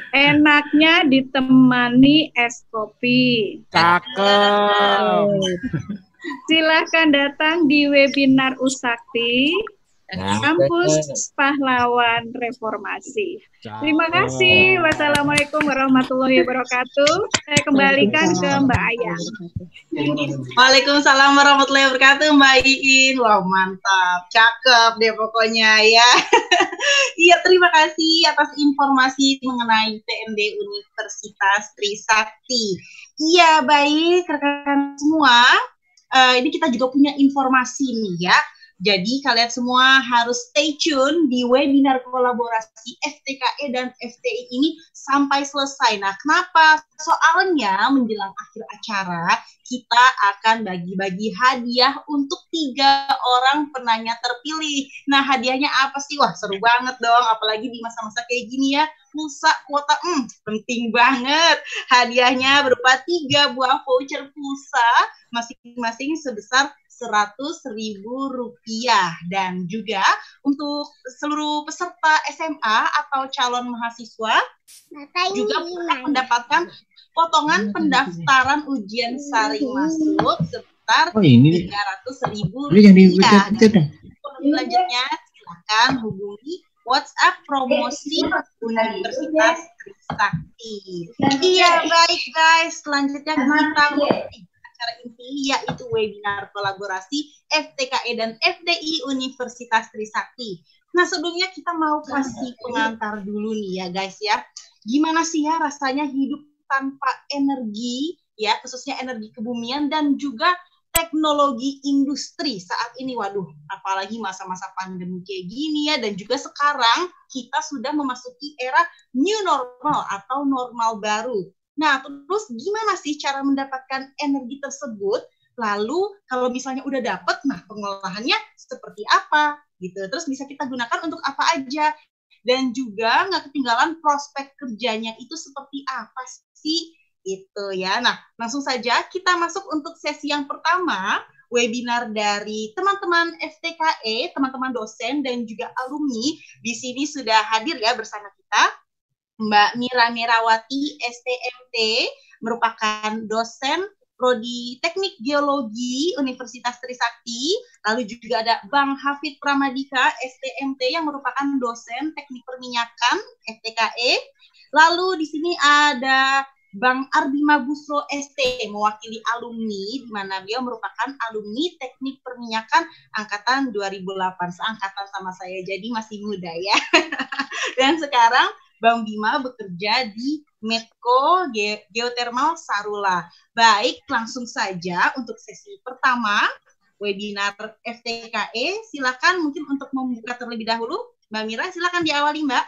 Enaknya ditemani es kopi. Cakep. Silahkan datang di webinar Usakti, Kampus Pahlawan Reformasi. Terima kasih. Wassalamualaikum warahmatullahi wabarakatuh. Saya kembalikan ke Mbak Ayang. Waalaikumsalam warahmatullahi wabarakatuh, Mbak Iin. Wah, mantap. Cakep deh pokoknya ya. Iya, terima kasih atas informasi mengenai TMD Universitas Trisakti. Iya, baik rekan-rekan semua. Ini kita juga punya informasi nih ya. Jadi kalian semua harus stay tune di webinar kolaborasi FTKE dan FTI ini sampai selesai. Nah, kenapa? Soalnya menjelang akhir acara kita akan bagi-bagi hadiah untuk 3 orang penanya terpilih. Nah, hadiahnya apa sih? Wah, seru banget dong, apalagi di masa-masa kayak gini ya. Pulsa kuota, penting banget. Hadiahnya berupa 3 buah voucher pulsa, masing-masing sebesar Rp100.000. Dan juga untuk seluruh peserta SMA atau calon mahasiswa juga mendapatkan potongan pendaftaran ujian saring masuk sebesar Rp300.000. Selanjutnya silakan hubungi WhatsApp promosi Universitas Trisakti. Iya, baik guys, selanjutnya kita acara inti yaitu webinar kolaborasi FTKE dan FDI Universitas Trisakti. Nah, sebelumnya kita mau kasih pengantar dulu nih ya guys ya. Gimana sih ya rasanya hidup tanpa energi ya, khususnya energi kebumian dan juga teknologi industri saat ini. Waduh, apalagi masa-masa pandemi kayak gini ya, dan juga sekarang kita sudah memasuki era new normal atau normal baru. Nah, terus gimana sih cara mendapatkan energi tersebut? Lalu kalau misalnya udah dapet, nah pengolahannya seperti apa gitu. Terus bisa kita gunakan untuk apa aja? Dan juga nggak ketinggalan prospek kerjanya itu seperti apa sih? Itu ya. Nah, langsung saja kita masuk untuk sesi yang pertama, webinar dari teman-teman FTKE, teman-teman dosen dan juga alumni. Di sini sudah hadir ya bersama kita Mbak Mira Merawati, STMT, merupakan dosen Prodi Teknik Geologi Universitas Trisakti. Lalu juga ada Bang Hafid Pramadika, STMT, yang merupakan dosen Teknik Perminyakan FTKE. Lalu di sini ada Bang Ardi Mabusro ST, mewakili alumni, di mana beliau merupakan alumni Teknik Perminyakan angkatan 2008, seangkatan sama saya, jadi masih muda ya. Dan sekarang Bang Bima bekerja di Medco Geothermal Sarula. Baik, langsung saja untuk sesi pertama webinar FTKE. Silakan mungkin untuk membuka terlebih dahulu, Mbak Mira, silakan diawali Mbak.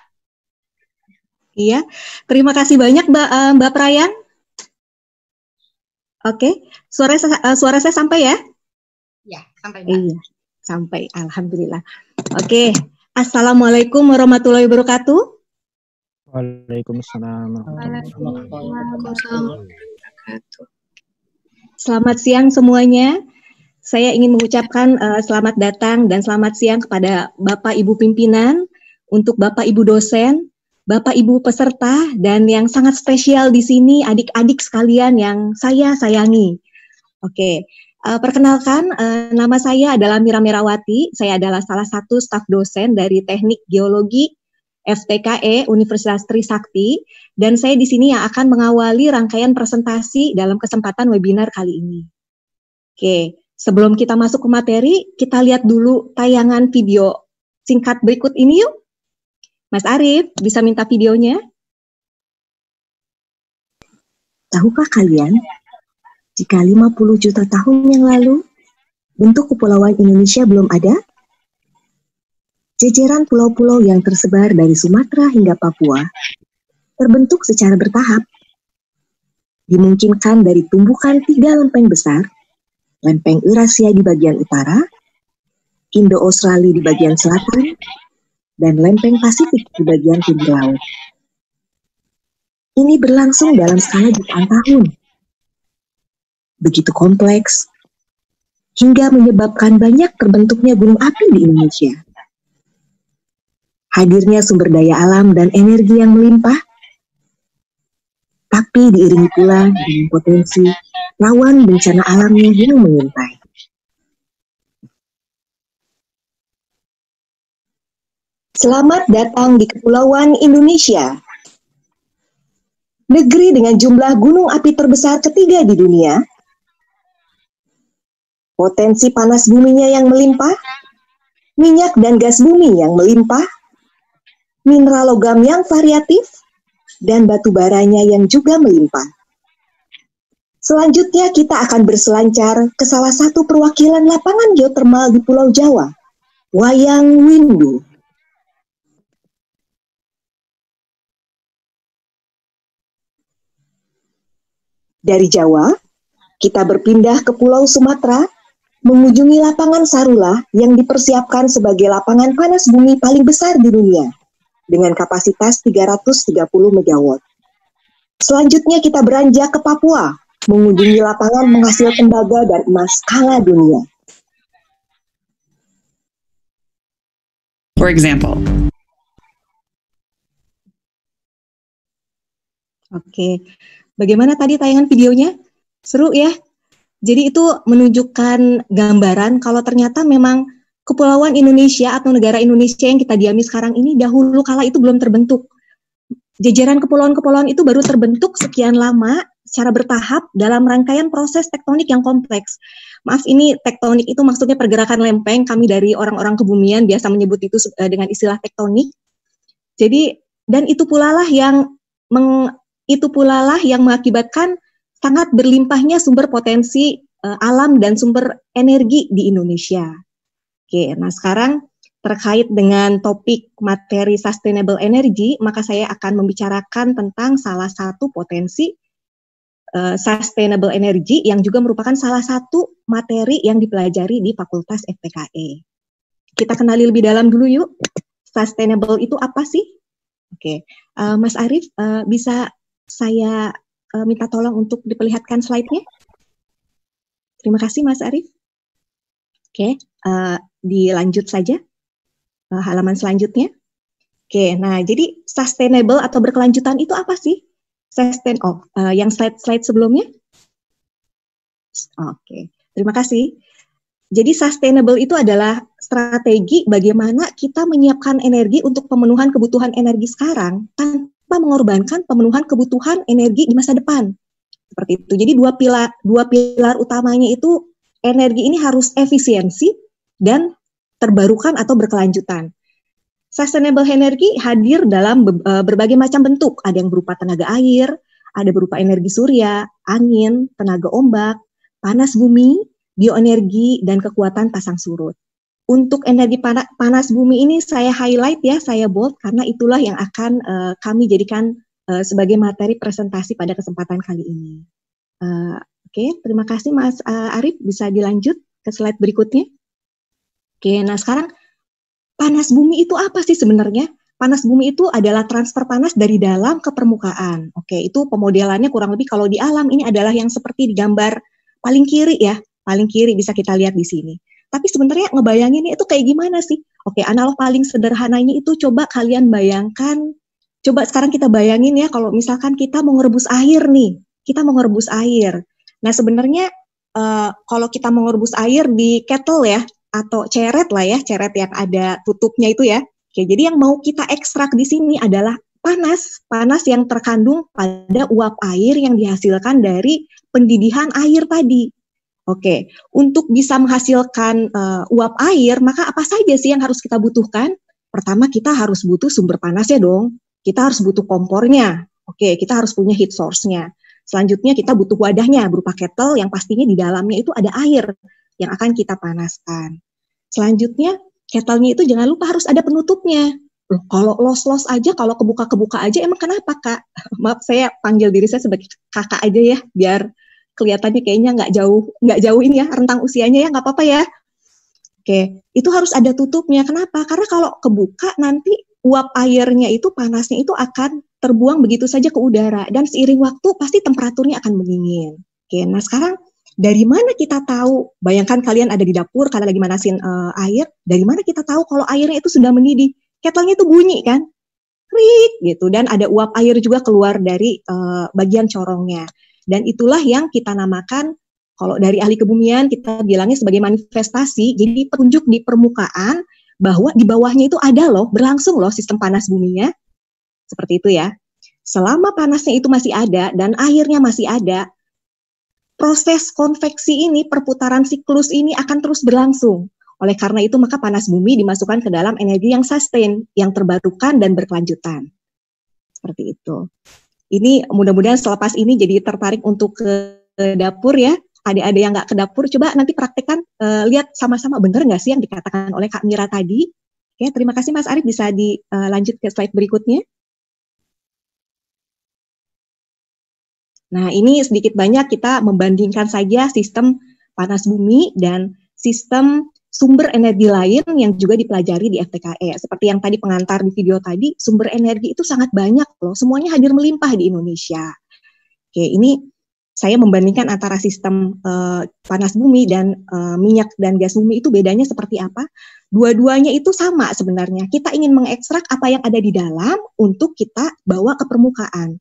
Iya, terima kasih banyak Mbak Prayan. Oke, suara saya sampai ya? Ya, sampai Mbak. Iya, sampai. Alhamdulillah. Oke, Assalamualaikum warahmatullahi wabarakatuh. Waalaikumsalam. Selamat siang semuanya. Saya ingin mengucapkan selamat datang dan selamat siang kepada Bapak Ibu pimpinan, untuk Bapak Ibu dosen, Bapak Ibu peserta, dan yang sangat spesial di sini adik-adik sekalian yang saya sayangi. Oke, perkenalkan nama saya adalah Mira Merawati. Saya adalah salah satu staf dosen dari Teknik Geologi FTKE Universitas Trisakti, dan saya di sini yang akan mengawali rangkaian presentasi dalam kesempatan webinar kali ini. Oke, sebelum kita masuk ke materi, kita lihat dulu tayangan video singkat berikut ini yuk. Mas Arif, bisa minta videonya? Tahukah kalian, jika 50 juta tahun yang lalu, bentuk kepulauan Indonesia belum ada? Jejeran pulau-pulau yang tersebar dari Sumatera hingga Papua terbentuk secara bertahap. Dimungkinkan dari tumbukan 3 lempeng besar, lempeng Eurasia di bagian utara, Indo-Australia di bagian selatan, dan lempeng Pasifik di bagian timur laut. Ini berlangsung dalam skala jutaan tahun. Begitu kompleks, hingga menyebabkan banyak terbentuknya gunung api di Indonesia. Hadirnya sumber daya alam dan energi yang melimpah, tapi diiringi pula dengan potensi rawan bencana alamnya yang mengintai. Selamat datang di Kepulauan Indonesia. Negeri dengan jumlah gunung api terbesar ketiga di dunia. Potensi panas buminya yang melimpah, minyak dan gas bumi yang melimpah, mineral logam yang variatif, dan batu baranya yang juga melimpah. Selanjutnya kita akan berselancar ke salah satu perwakilan lapangan geotermal di Pulau Jawa, Wayang Windu. Dari Jawa, kita berpindah ke Pulau Sumatera, mengunjungi lapangan Sarula yang dipersiapkan sebagai lapangan panas bumi paling besar di dunia, dengan kapasitas 330 MW. Selanjutnya kita beranjak ke Papua, mengunjungi lapangan penghasil tembaga dan emas skala dunia, For example, Oke, bagaimana tadi tayangan videonya? Seru ya? Jadi itu menunjukkan gambaran kalau ternyata memang kepulauan Indonesia atau negara Indonesia yang kita diami sekarang ini dahulu kala itu belum terbentuk. Jajaran kepulauan-kepulauan itu baru terbentuk sekian lama secara bertahap dalam rangkaian proses tektonik yang kompleks. Maaf, ini tektonik itu maksudnya pergerakan lempeng, kami dari orang-orang kebumian biasa menyebut itu dengan istilah tektonik. Jadi, dan itu pula lah yang mengakibatkan sangat berlimpahnya sumber potensi alam dan sumber energi di Indonesia. Oke, nah sekarang terkait dengan topik materi sustainable energy, maka saya akan membicarakan tentang salah satu potensi sustainable energy yang juga merupakan salah satu materi yang dipelajari di Fakultas FTKE. Kita kenali lebih dalam dulu yuk, sustainable itu apa sih? Oke, Mas Arief, bisa saya minta tolong untuk diperlihatkan slide-nya? Terima kasih Mas Arief. Oke, dilanjut saja. Halaman selanjutnya. Oke, nah jadi sustainable atau berkelanjutan itu apa sih? Yang slide sebelumnya. Oke, terima kasih. Jadi sustainable itu adalah strategi bagaimana kita menyiapkan energi untuk pemenuhan kebutuhan energi sekarang tanpa mengorbankan pemenuhan kebutuhan energi di masa depan. Seperti itu. Jadi dua pilar utamanya itu energi ini harus efisiensi dan terbarukan atau berkelanjutan. Sustainable energy hadir dalam berbagai macam bentuk. Ada yang berupa tenaga air, ada berupa energi surya, angin, tenaga ombak, panas bumi, bioenergi, dan kekuatan pasang surut. Untuk energi panas bumi ini saya highlight ya, saya bold, karena itulah yang akan kami jadikan sebagai materi presentasi pada kesempatan kali ini. Oke, terima kasih Mas Arief, bisa dilanjut ke slide berikutnya. Oke, nah sekarang panas bumi itu apa sih sebenarnya? Panas bumi itu adalah transfer panas dari dalam ke permukaan. Oke, itu pemodelannya kurang lebih kalau di alam ini adalah yang seperti di gambar paling kiri ya, paling kiri bisa kita lihat di sini. Tapi sebenarnya ngebayanginnya itu kayak gimana sih? Oke, analog paling sederhananya itu coba kalian bayangkan, coba sekarang kita bayangin ya kalau misalkan kita mau ngerebus air nih, kita mau ngerebus air. Nah sebenarnya kalau kita mau ngerebus air di kettle ya, atau ceret lah ya, ceret yang ada tutupnya itu ya. Oke, jadi yang mau kita ekstrak di sini adalah panas yang terkandung pada uap air yang dihasilkan dari pendidihan air tadi. Oke, untuk bisa menghasilkan uap air, maka apa saja sih yang harus kita butuhkan? Pertama, kita harus butuh sumber panasnya dong. Kita harus butuh kompornya. Oke, kita harus punya heat source-nya. Selanjutnya kita butuh wadahnya berupa kettle yang pastinya di dalamnya itu ada air yang akan kita panaskan. Selanjutnya, kettle-nya itu jangan lupa harus ada penutupnya. Loh, kalau los-los aja, kalau kebuka-kebuka aja, emang kenapa, Kak? Maaf, saya panggil diri saya sebagai kakak aja ya, biar kelihatannya kayaknya nggak jauh ini ya, rentang usianya ya, nggak apa-apa ya. Oke, itu harus ada tutupnya. Kenapa? Karena kalau kebuka, nanti uap airnya itu, panasnya itu akan terbuang begitu saja ke udara. Dan seiring waktu, pasti temperaturnya akan mendingin. Oke, nah sekarang, dari mana kita tahu, bayangkan kalian ada di dapur, kalian lagi manasin air, dari mana kita tahu kalau airnya itu sudah mendidih? Kettle-nya itu bunyi kan? Krik gitu, dan ada uap air juga keluar dari bagian corongnya. Dan itulah yang kita namakan, kalau dari ahli kebumian kita bilangnya sebagai manifestasi, jadi petunjuk di permukaan bahwa di bawahnya itu ada loh, berlangsung loh sistem panas buminya. Seperti itu ya. Selama panasnya itu masih ada dan airnya masih ada, proses konveksi ini, perputaran siklus ini akan terus berlangsung. Oleh karena itu, maka panas bumi dimasukkan ke dalam energi yang sustain, yang terbarukan dan berkelanjutan. Seperti itu. Ini mudah-mudahan selepas ini jadi tertarik untuk ke dapur ya. Adik-adik yang nggak ke dapur, coba nanti praktekkan, lihat sama-sama benar nggak sih yang dikatakan oleh Kak Mira tadi. Oke, terima kasih Mas Arief, bisa dilanjut ke slide berikutnya. Nah, ini sedikit banyak kita membandingkan saja sistem panas bumi dan sistem sumber energi lain yang juga dipelajari di FTKE. Seperti yang tadi pengantar di video tadi, sumber energi itu sangat banyak loh, semuanya hadir melimpah di Indonesia. Oke, ini saya membandingkan antara sistem panas bumi dan minyak dan gas bumi itu bedanya seperti apa. Dua-duanya itu sama sebenarnya. Kita ingin mengekstrak apa yang ada di dalam untuk kita bawa ke permukaan.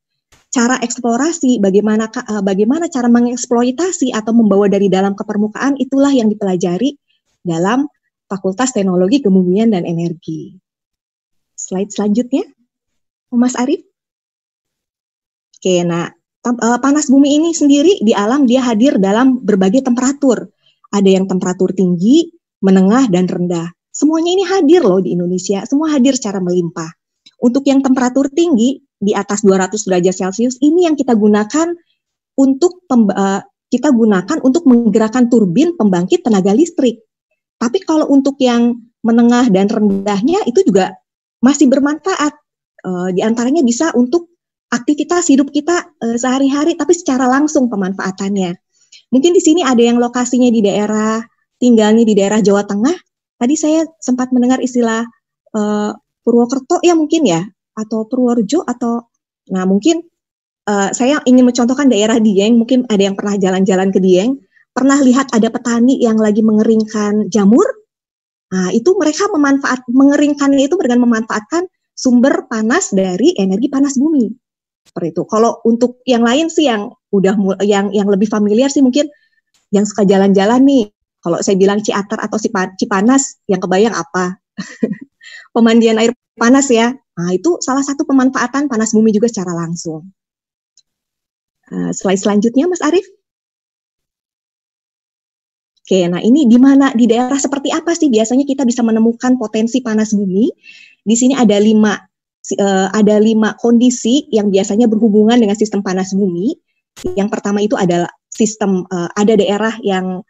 Cara eksplorasi, bagaimana cara mengeksploitasi atau membawa dari dalam ke permukaan, itulah yang dipelajari dalam Fakultas Teknologi Kebumian dan Energi. Slide selanjutnya, Mas Arief. Oke, nah panas bumi ini sendiri di alam dia hadir dalam berbagai temperatur. Ada yang temperatur tinggi, menengah, dan rendah. Semuanya ini hadir loh di Indonesia, semua hadir secara melimpah. Untuk yang temperatur tinggi, di atas 200 derajat Celcius, ini yang kita gunakan untuk menggerakkan turbin pembangkit tenaga listrik. Tapi kalau untuk yang menengah dan rendahnya itu juga masih bermanfaat. Di antaranya bisa untuk aktivitas hidup kita sehari-hari, tapi secara langsung pemanfaatannya. Mungkin di sini ada yang lokasinya di tinggalnya di daerah Jawa Tengah. Tadi saya sempat mendengar istilah Purwokerto ya mungkin ya, atau Purworejo nah mungkin saya ingin mencontohkan daerah Dieng. Mungkin ada yang pernah jalan-jalan ke Dieng, pernah lihat ada petani yang lagi mengeringkan jamur. Nah itu mereka mengeringkannya itu dengan memanfaatkan sumber panas dari energi panas bumi. Seperti itu. Kalau untuk yang lain sih yang yang lebih familiar sih mungkin yang suka jalan-jalan nih. Kalau saya bilang Ciater atau Cipanas, yang kebayang apa? Pemandian air panas ya. Nah, itu salah satu pemanfaatan panas bumi juga secara langsung. Slide selanjutnya, Mas Arief. Oke, nah ini di mana, di daerah seperti apa sih biasanya kita bisa menemukan potensi panas bumi? Di sini ada 5 kondisi yang biasanya berhubungan dengan sistem panas bumi. Yang pertama itu adalah sistem, ada daerah yang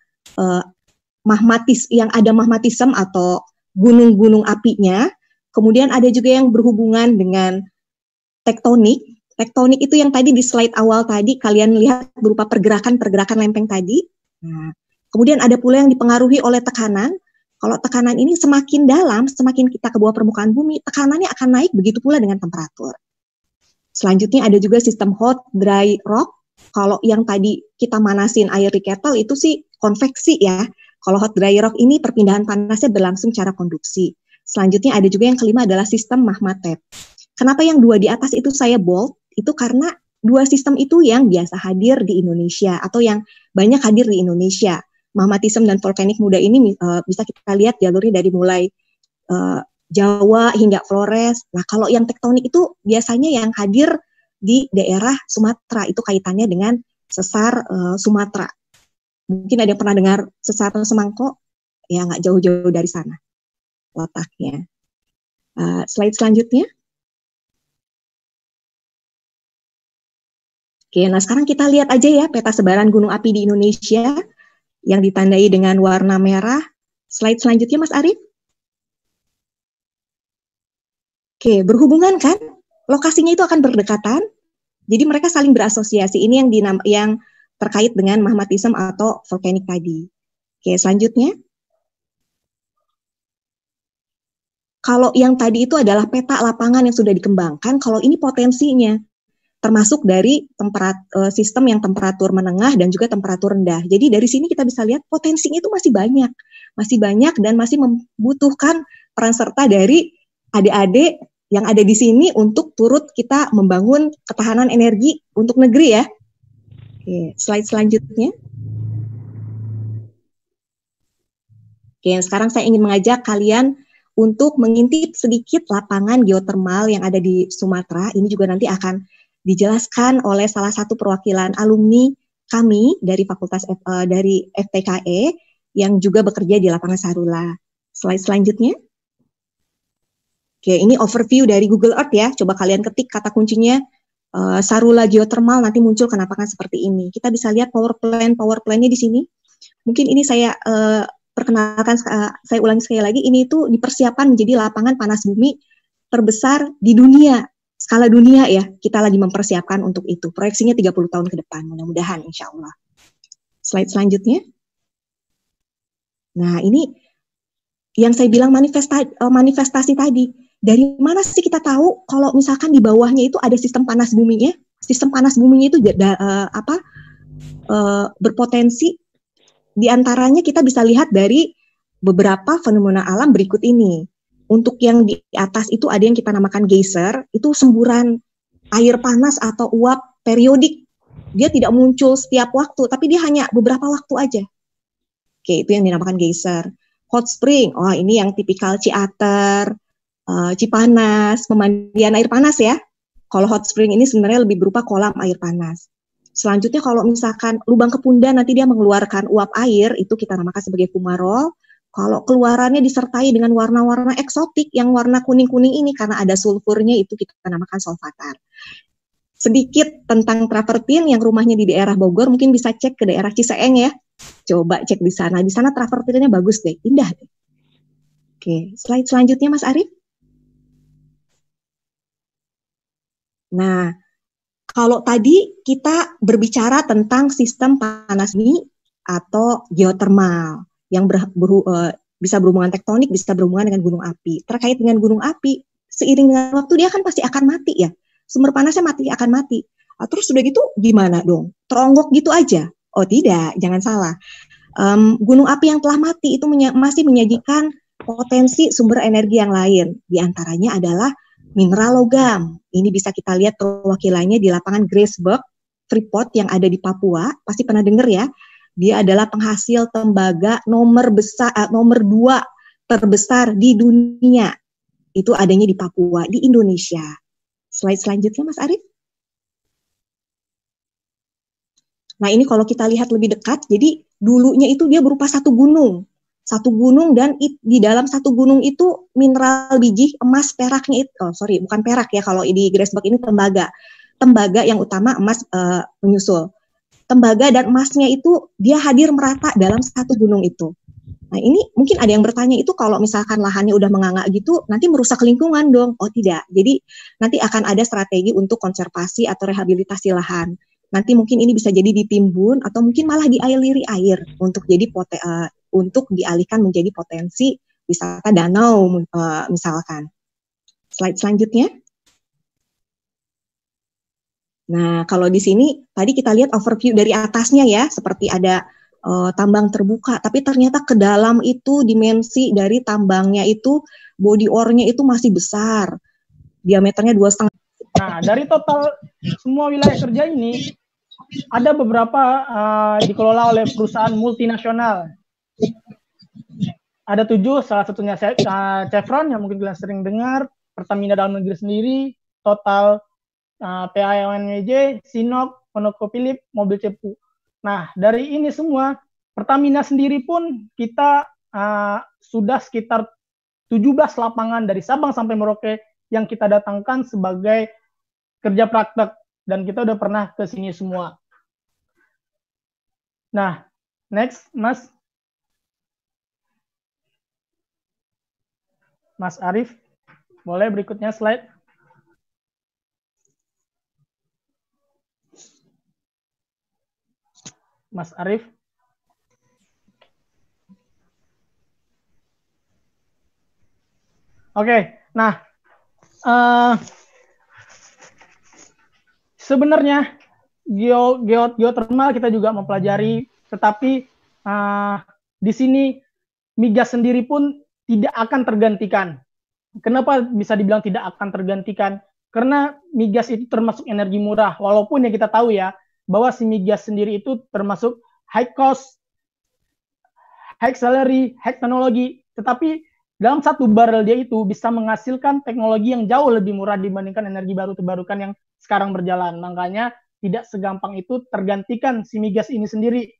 yang ada magmatisme atau gunung-gunung apinya. Kemudian ada juga yang berhubungan dengan tektonik. Tektonik itu yang tadi di slide awal tadi kalian lihat berupa pergerakan-pergerakan lempeng tadi. Nah, kemudian ada pula yang dipengaruhi oleh tekanan. Kalau tekanan ini semakin dalam, semakin kita ke bawah permukaan bumi, tekanannya akan naik, begitu pula dengan temperatur. Selanjutnya ada juga sistem hot dry rock. Kalau yang tadi kita manasin air di kettle itu sih konveksi ya. Kalau hot dry rock ini perpindahan panasnya berlangsung secara konduksi. Selanjutnya ada juga yang kelima adalah sistem magma tap. Kenapa yang 2 di atas itu saya bold? Itu karena 2 sistem itu yang biasa hadir di Indonesia atau yang banyak hadir di Indonesia. Magmatisme dan volkanik muda ini bisa kita lihat jalurnya dari mulai Jawa hingga Flores. Nah kalau yang tektonik itu biasanya yang hadir di daerah Sumatera, itu kaitannya dengan sesar Sumatera. Mungkin ada yang pernah dengar sesar Semangko, ya nggak jauh-jauh dari sana letaknya. Slide selanjutnya. Oke, nah sekarang kita lihat aja ya peta sebaran gunung api di Indonesia yang ditandai dengan warna merah. Slide selanjutnya, Mas Arief. Oke, berhubungan kan? Lokasinya itu akan berdekatan, jadi mereka saling berasosiasi. Ini yang terkait dengan magmatisme atau volkanik tadi. Oke, selanjutnya. Kalau yang tadi itu adalah peta lapangan yang sudah dikembangkan, kalau ini potensinya, termasuk dari sistem yang temperatur menengah dan juga temperatur rendah. Jadi dari sini kita bisa lihat potensinya itu masih banyak dan masih membutuhkan peran serta dari adik-adik yang ada di sini untuk turut kita membangun ketahanan energi untuk negeri ya. Oke, slide selanjutnya. Oke, sekarang saya ingin mengajak kalian untuk mengintip sedikit lapangan geotermal yang ada di Sumatera. Ini juga nanti akan dijelaskan oleh salah satu perwakilan alumni kami dari Fakultas dari FTKE yang juga bekerja di lapangan Sarula. Slide selanjutnya. Oke, ini overview dari Google Earth ya. Coba kalian ketik kata kuncinya Sarula geotermal, nanti muncul kenampakan seperti ini. Kita bisa lihat power plant-nya di sini. Mungkin ini saya perkenalkan, saya ulangi sekali lagi, ini itu dipersiapkan menjadi lapangan panas bumi terbesar di dunia. Skala dunia ya, kita lagi mempersiapkan untuk itu. Proyeksinya 30 tahun ke depan, mudah-mudahan insya Allah. Slide selanjutnya. Nah ini yang saya bilang manifestasi tadi. Dari mana sih kita tahu kalau misalkan di bawahnya itu ada sistem panas buminya? Sistem panas buminya itu berpotensi. Di antaranya kita bisa lihat dari beberapa fenomena alam berikut ini. Untuk yang di atas itu ada yang kita namakan geyser, itu semburan air panas atau uap periodik. Dia tidak muncul setiap waktu, tapi dia hanya beberapa waktu aja. Oke, itu yang dinamakan geyser. Hot spring, oh ini yang tipikal Ciater, Cipanas, pemandian air panas ya. Kalau hot spring ini sebenarnya lebih berupa kolam air panas. Selanjutnya kalau misalkan lubang kepundan nanti dia mengeluarkan uap air, itu kita namakan sebagai fumarole. Kalau keluarannya disertai dengan warna-warna eksotik yang warna kuning-kuning ini karena ada sulfurnya, itu kita namakan solvatar. Sedikit tentang travertin yang rumahnya di daerah Bogor, mungkin bisa cek ke daerah Ciseeng ya. Coba cek di sana. Di sana travertinnya bagus deh, indah deh. Oke, slide selanjutnya Mas Arief. Nah, kalau tadi kita berbicara tentang sistem panas bumi atau geotermal yang bisa berhubungan tektonik, bisa berhubungan dengan gunung api. Terkait dengan gunung api, seiring dengan waktu dia kan pasti akan mati ya. Sumber panasnya akan mati. Terus sudah gitu gimana dong? Teronggok gitu aja? Oh tidak, jangan salah. Gunung api yang telah mati itu masih menyajikan potensi sumber energi yang lain. Di antaranya adalah mineral logam. Ini bisa kita lihat perwakilannya di lapangan Grasberg, Freeport yang ada di Papua. Pasti pernah dengar ya. Dia adalah penghasil tembaga nomor 2 terbesar di dunia. Itu adanya di Papua, di Indonesia. Slide selanjutnya Mas Arief. Nah ini kalau kita lihat lebih dekat, jadi dulunya itu dia berupa satu gunung dan di dalam satu gunung itu mineral biji emas peraknya itu, bukan perak ya kalau di Grasberg ini tembaga yang utama, emas menyusul. Tembaga dan emasnya itu dia hadir merata dalam satu gunung itu. Nah ini mungkin ada yang bertanya, itu kalau misalkan lahannya udah menganga gitu, nanti merusak lingkungan dong? Oh tidak, jadi nanti akan ada strategi untuk konservasi atau rehabilitasi lahan. Nanti mungkin ini bisa jadi ditimbun atau mungkin malah dialiri air untuk jadi untuk dialihkan menjadi potensi wisata danau misalkan. Slide selanjutnya. Nah, kalau di sini tadi kita lihat overview dari atasnya ya, seperti ada tambang terbuka, tapi ternyata ke dalam itu dimensi dari tambangnya itu, body ore-nya itu masih besar, diameternya 2,5. Nah, dari total semua wilayah kerja ini, ada beberapa dikelola oleh perusahaan multinasional. Ada 7, salah satunya Chevron yang mungkin kalian sering dengar, Pertamina dalam negeri sendiri, Total, PAONWJ, Sinop, ConocoPhillips, Mobil Cepu. Nah, dari ini semua, Pertamina sendiri pun kita sudah sekitar 17 lapangan dari Sabang sampai Merauke yang kita datangkan sebagai kerja praktek. Dan kita udah pernah ke sini semua. Nah, next, Mas Arief, boleh berikutnya slide. Mas Arief. Oke, nah sebenarnya geotermal kita juga mempelajari, tetapi di sini migas sendiri pun tidak akan tergantikan. Kenapa bisa dibilang tidak akan tergantikan? Karena migas itu termasuk energi murah, walaupun ya kita tahu ya, bahwa si migas sendiri itu termasuk high cost, high salary, high teknologi, tetapi dalam satu barrel dia itu bisa menghasilkan teknologi yang jauh lebih murah dibandingkan energi baru terbarukan yang sekarang berjalan. Makanya tidak segampang itu tergantikan si migas ini sendiri.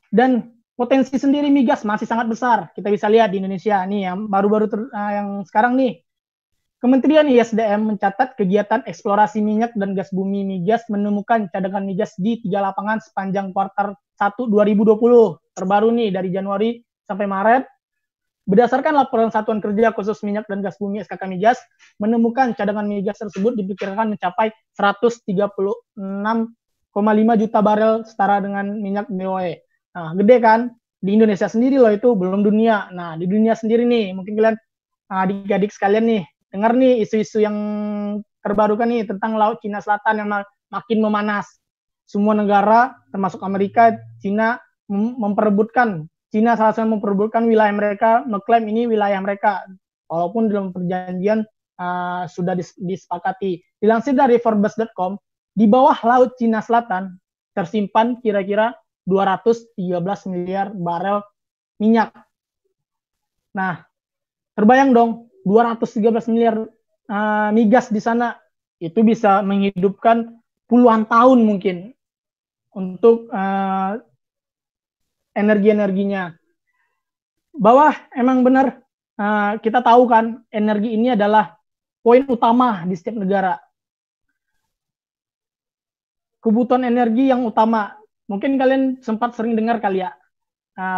Dan potensi sendiri migas masih sangat besar. Kita bisa lihat di Indonesia nih yang baru-baru yang sekarang nih. Kementerian ISDM mencatat kegiatan eksplorasi minyak dan gas bumi migas menemukan cadangan migas di 3 lapangan sepanjang kuartal 1 2020. Terbaru nih dari Januari sampai Maret. Berdasarkan laporan Satuan Kerja Khusus Minyak dan Gas Bumi SKK Migas, menemukan cadangan migas tersebut diperkirakan mencapai 136,5 juta barel setara dengan minyak BOE. Nah, gede kan? Di Indonesia sendiri loh itu, belum dunia. Nah, di dunia sendiri nih, mungkin kalian adik-adik sekalian nih, dengar nih isu-isu yang terbarukan nih tentang Laut Cina Selatan yang makin memanas. semua negara termasuk Amerika, Cina memperebutkan. Cina salah satu memperebutkan wilayah mereka, mengklaim ini wilayah mereka, walaupun dalam perjanjian sudah disepakati. Dilansir dari Forbes.com, di bawah laut Cina Selatan tersimpan kira-kira 213 miliar barel minyak. Nah, terbayang dong, 213 miliar migas di sana, itu bisa menghidupkan puluhan tahun mungkin untuk energi-energinya. Bahwa emang benar, kita tahu kan, energi ini adalah poin utama di setiap negara. Kebutuhan energi yang utama. Mungkin kalian sempat sering dengar kali ya,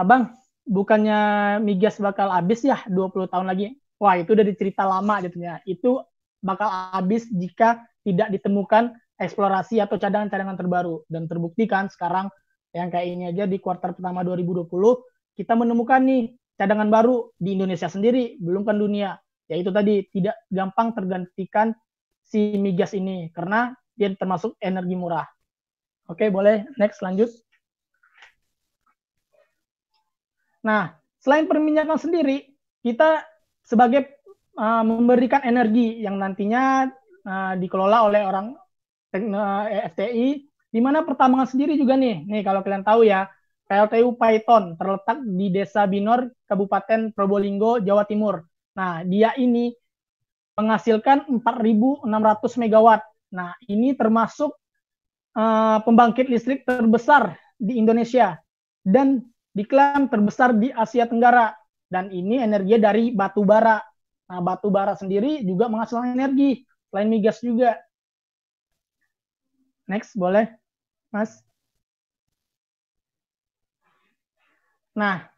Bang, bukannya migas bakal habis ya 20 tahun lagi? Wah, itu udah cerita lama jadinya. Itu bakal habis jika tidak ditemukan eksplorasi atau cadangan-cadangan terbaru. Dan terbukti kan sekarang yang kayak ini aja di kuartal pertama 2020 kita menemukan nih cadangan baru di Indonesia sendiri, belum kan dunia. Yaitu tadi tidak gampang tergantikan si migas ini karena dia termasuk energi murah. Oke, boleh next lanjut. Nah, selain perminyakan sendiri, kita sebagai memberikan energi yang nantinya dikelola oleh orang FTI, di mana pertambangan sendiri juga nih kalau kalian tahu ya, PLTU Paiton terletak di Desa Binor, Kabupaten Probolinggo, Jawa Timur. Nah, dia ini menghasilkan 4.600 megawatt. Nah, ini termasuk pembangkit listrik terbesar di Indonesia dan diklaim terbesar di Asia Tenggara. Dan ini energi dari batu bara. Nah, batu bara sendiri juga menghasilkan energi, selain migas juga. Next, boleh, Mas? Nah,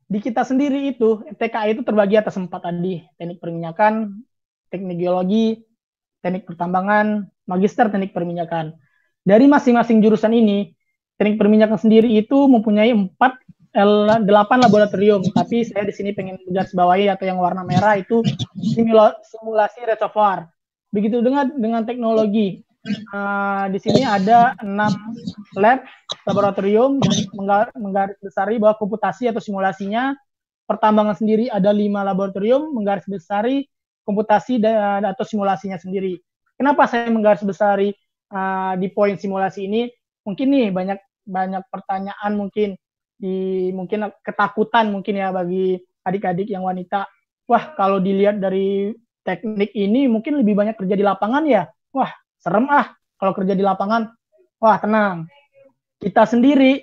di kita sendiri itu, TKI itu terbagi atas 4 tadi. Teknik perminyakan, teknik geologi, teknik pertambangan, magister teknik perminyakan. Dari masing-masing jurusan ini, teknik perminyakan sendiri itu mempunyai 8 laboratorium, tapi saya di sini pengen garis bawahi atau yang warna merah itu simulasi reservoir. Begitu dengan teknologi, di sini ada 6 lab laboratorium menggarisbesari bahwa komputasi atau simulasinya. Pertambangan sendiri ada 5 laboratorium menggarisbesari komputasi atau simulasinya sendiri. Kenapa saya menggarisbesari di poin simulasi ini? Mungkin nih banyak pertanyaan mungkin ketakutan mungkin ya bagi adik-adik yang wanita. Wah, kalau dilihat dari teknik ini mungkin lebih banyak kerja di lapangan ya. Wah, serem kalau kerja di lapangan. Wah, tenang. Kita sendiri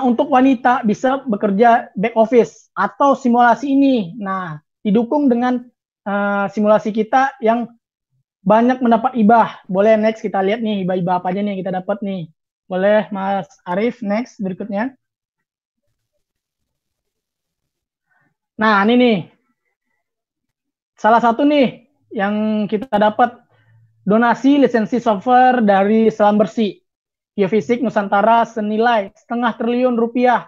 untuk wanita bisa bekerja back office atau simulasi ini. Nah, didukung dengan simulasi kita yang banyak mendapat hibah. Boleh next kita lihat nih hibah-hibah apa aja nih yang kita dapat nih. Boleh Mas Arif next berikutnya. Nah, ini nih. Salah satu nih yang kita dapat donasi lisensi software dari Selam Bersih Geofisik Nusantara senilai setengah triliun rupiah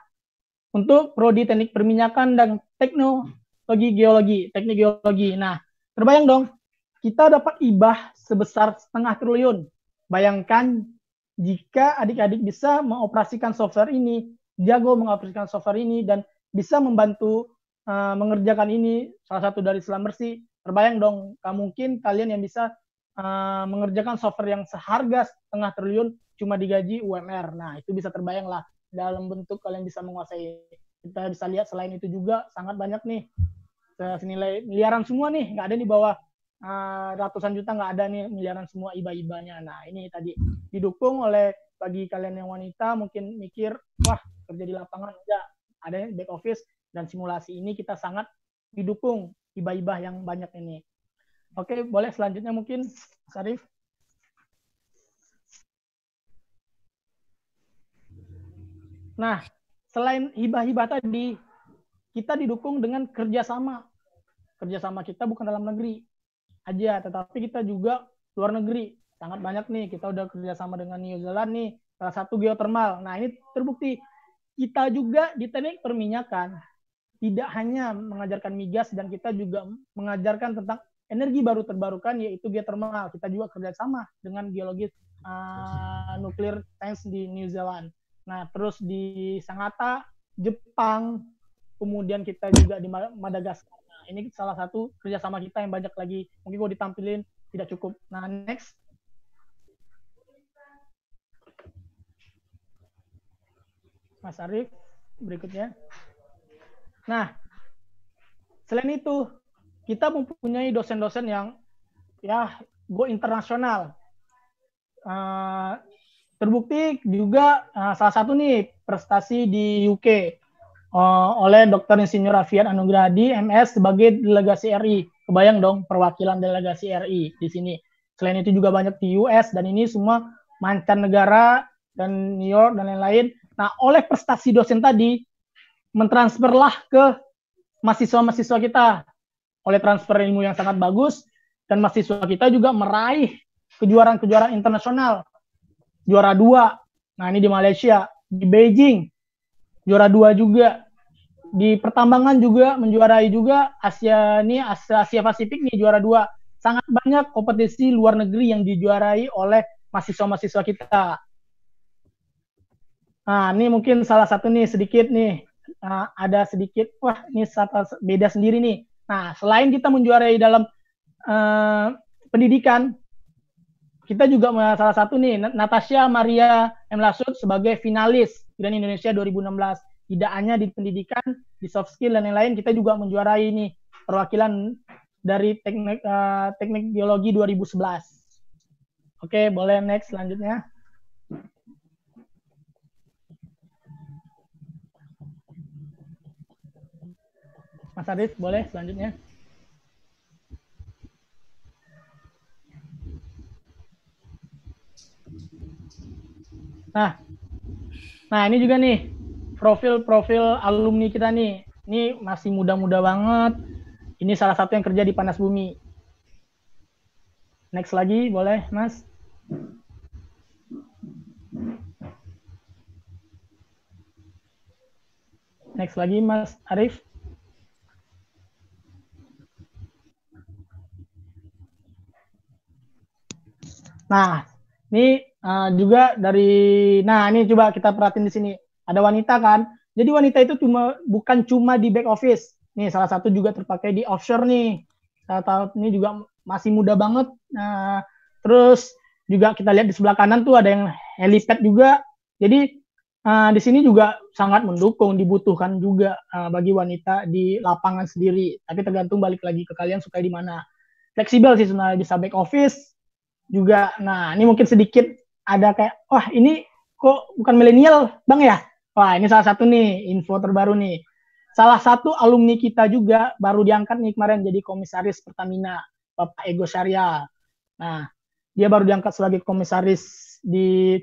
untuk prodi teknik perminyakan dan teknik geologi. Nah, terbayang dong, kita dapat hibah sebesar setengah triliun. Bayangkan jika adik-adik bisa mengoperasikan software ini, jago mengoperasikan software ini, dan bisa membantu mengerjakan ini, salah satu dari Selam Bersih, terbayang dong, mungkin kalian yang bisa mengerjakan software yang seharga setengah triliun cuma digaji UMR. Nah, itu bisa terbayang lah dalam bentuk kalian bisa menguasai. Kita bisa lihat selain itu juga sangat banyak nih, senilai miliaran semua nih, nggak ada di bawah ratusan juta, nggak ada nih miliaran semua iba-ibanya. Nah, ini tadi didukung oleh bagi kalian yang wanita mungkin mikir, wah kerja di lapangan enggak, ada back office dan simulasi ini kita sangat didukung hibah-hibah yang banyak ini. Oke, boleh selanjutnya mungkin Sarif. Nah, selain hibah-hibah tadi, kita didukung dengan kerjasama. Kerjasama kita bukan dalam negeri aja, tetapi kita juga luar negeri. Sangat banyak nih, kita udah kerjasama dengan New Zealand nih, salah satu geothermal. Nah, ini terbukti. Kita juga di teknik perminyakan tidak hanya mengajarkan migas, dan kita juga mengajarkan tentang energi baru terbarukan, yaitu geothermal. Kita juga kerjasama dengan geologis Nuclear Science di New Zealand. Nah, terus di Sangatta, Jepang, kemudian kita juga di Madagaskar. Nah, ini salah satu kerjasama kita yang banyak lagi. Mungkin kalau ditampilin tidak cukup. Nah, next. Mas Arief, berikutnya. Nah, selain itu, kita mempunyai dosen-dosen yang ya go internasional. Terbukti juga salah satu nih prestasi di UK oleh Dr. Insinyur Afiat Anugrahadi, MS, sebagai delegasi RI. Kebayang dong perwakilan delegasi RI di sini. Selain itu juga banyak di US, dan ini semua mancanegara dan New York dan lain-lain. Nah, oleh prestasi dosen tadi, mentransferlah ke mahasiswa-mahasiswa kita. Oleh transfer ilmu yang sangat bagus, dan mahasiswa kita juga meraih kejuaraan-kejuaraan internasional. Juara 2, nah ini di Malaysia, di Beijing, juara 2 juga. Di pertambangan juga menjuarai juga, Asia Pasifik nih juara 2. Sangat banyak kompetisi luar negeri yang dijuarai oleh mahasiswa-mahasiswa kita. Nah, ini mungkin salah satu nih sedikit nih, ada sedikit, wah ini beda sendiri nih. Nah, selain kita menjuarai dalam pendidikan, kita juga salah satu nih, Natasha Maria M. Lasut sebagai finalis Grand Indonesia 2016. Tidak hanya di pendidikan, di soft skill dan lain-lain, kita juga menjuarai nih perwakilan dari teknik biologi 2011. Oke, boleh next selanjutnya. Mas Arief, boleh selanjutnya. Nah ini juga nih profil alumni kita nih. Ini masih muda-muda banget. Ini salah satu yang kerja di Panas Bumi. Next lagi, boleh, Mas? Next lagi, Mas Arief. Nah, ini juga dari, nah ini coba kita perhatiin di sini. Ada wanita kan? Jadi wanita itu bukan cuma di back office. Nih salah satu juga terpakai di offshore nih. Saya tahu ini juga masih muda banget. Nah, terus juga kita lihat di sebelah kanan tuh ada yang helipad juga. Jadi di sini juga sangat mendukung, dibutuhkan juga bagi wanita di lapangan sendiri. Tapi tergantung balik lagi ke kalian suka di mana. Fleksibel sih sebenarnya, bisa back office juga. Nah, ini mungkin sedikit ada kayak, wah ini kok bukan milenial Bang ya? Wah, ini salah satu nih info terbaru nih. Salah satu alumni kita juga baru diangkat nih kemarin jadi komisaris Pertamina, Bapak Ego Syariah. Nah, dia baru diangkat sebagai komisaris di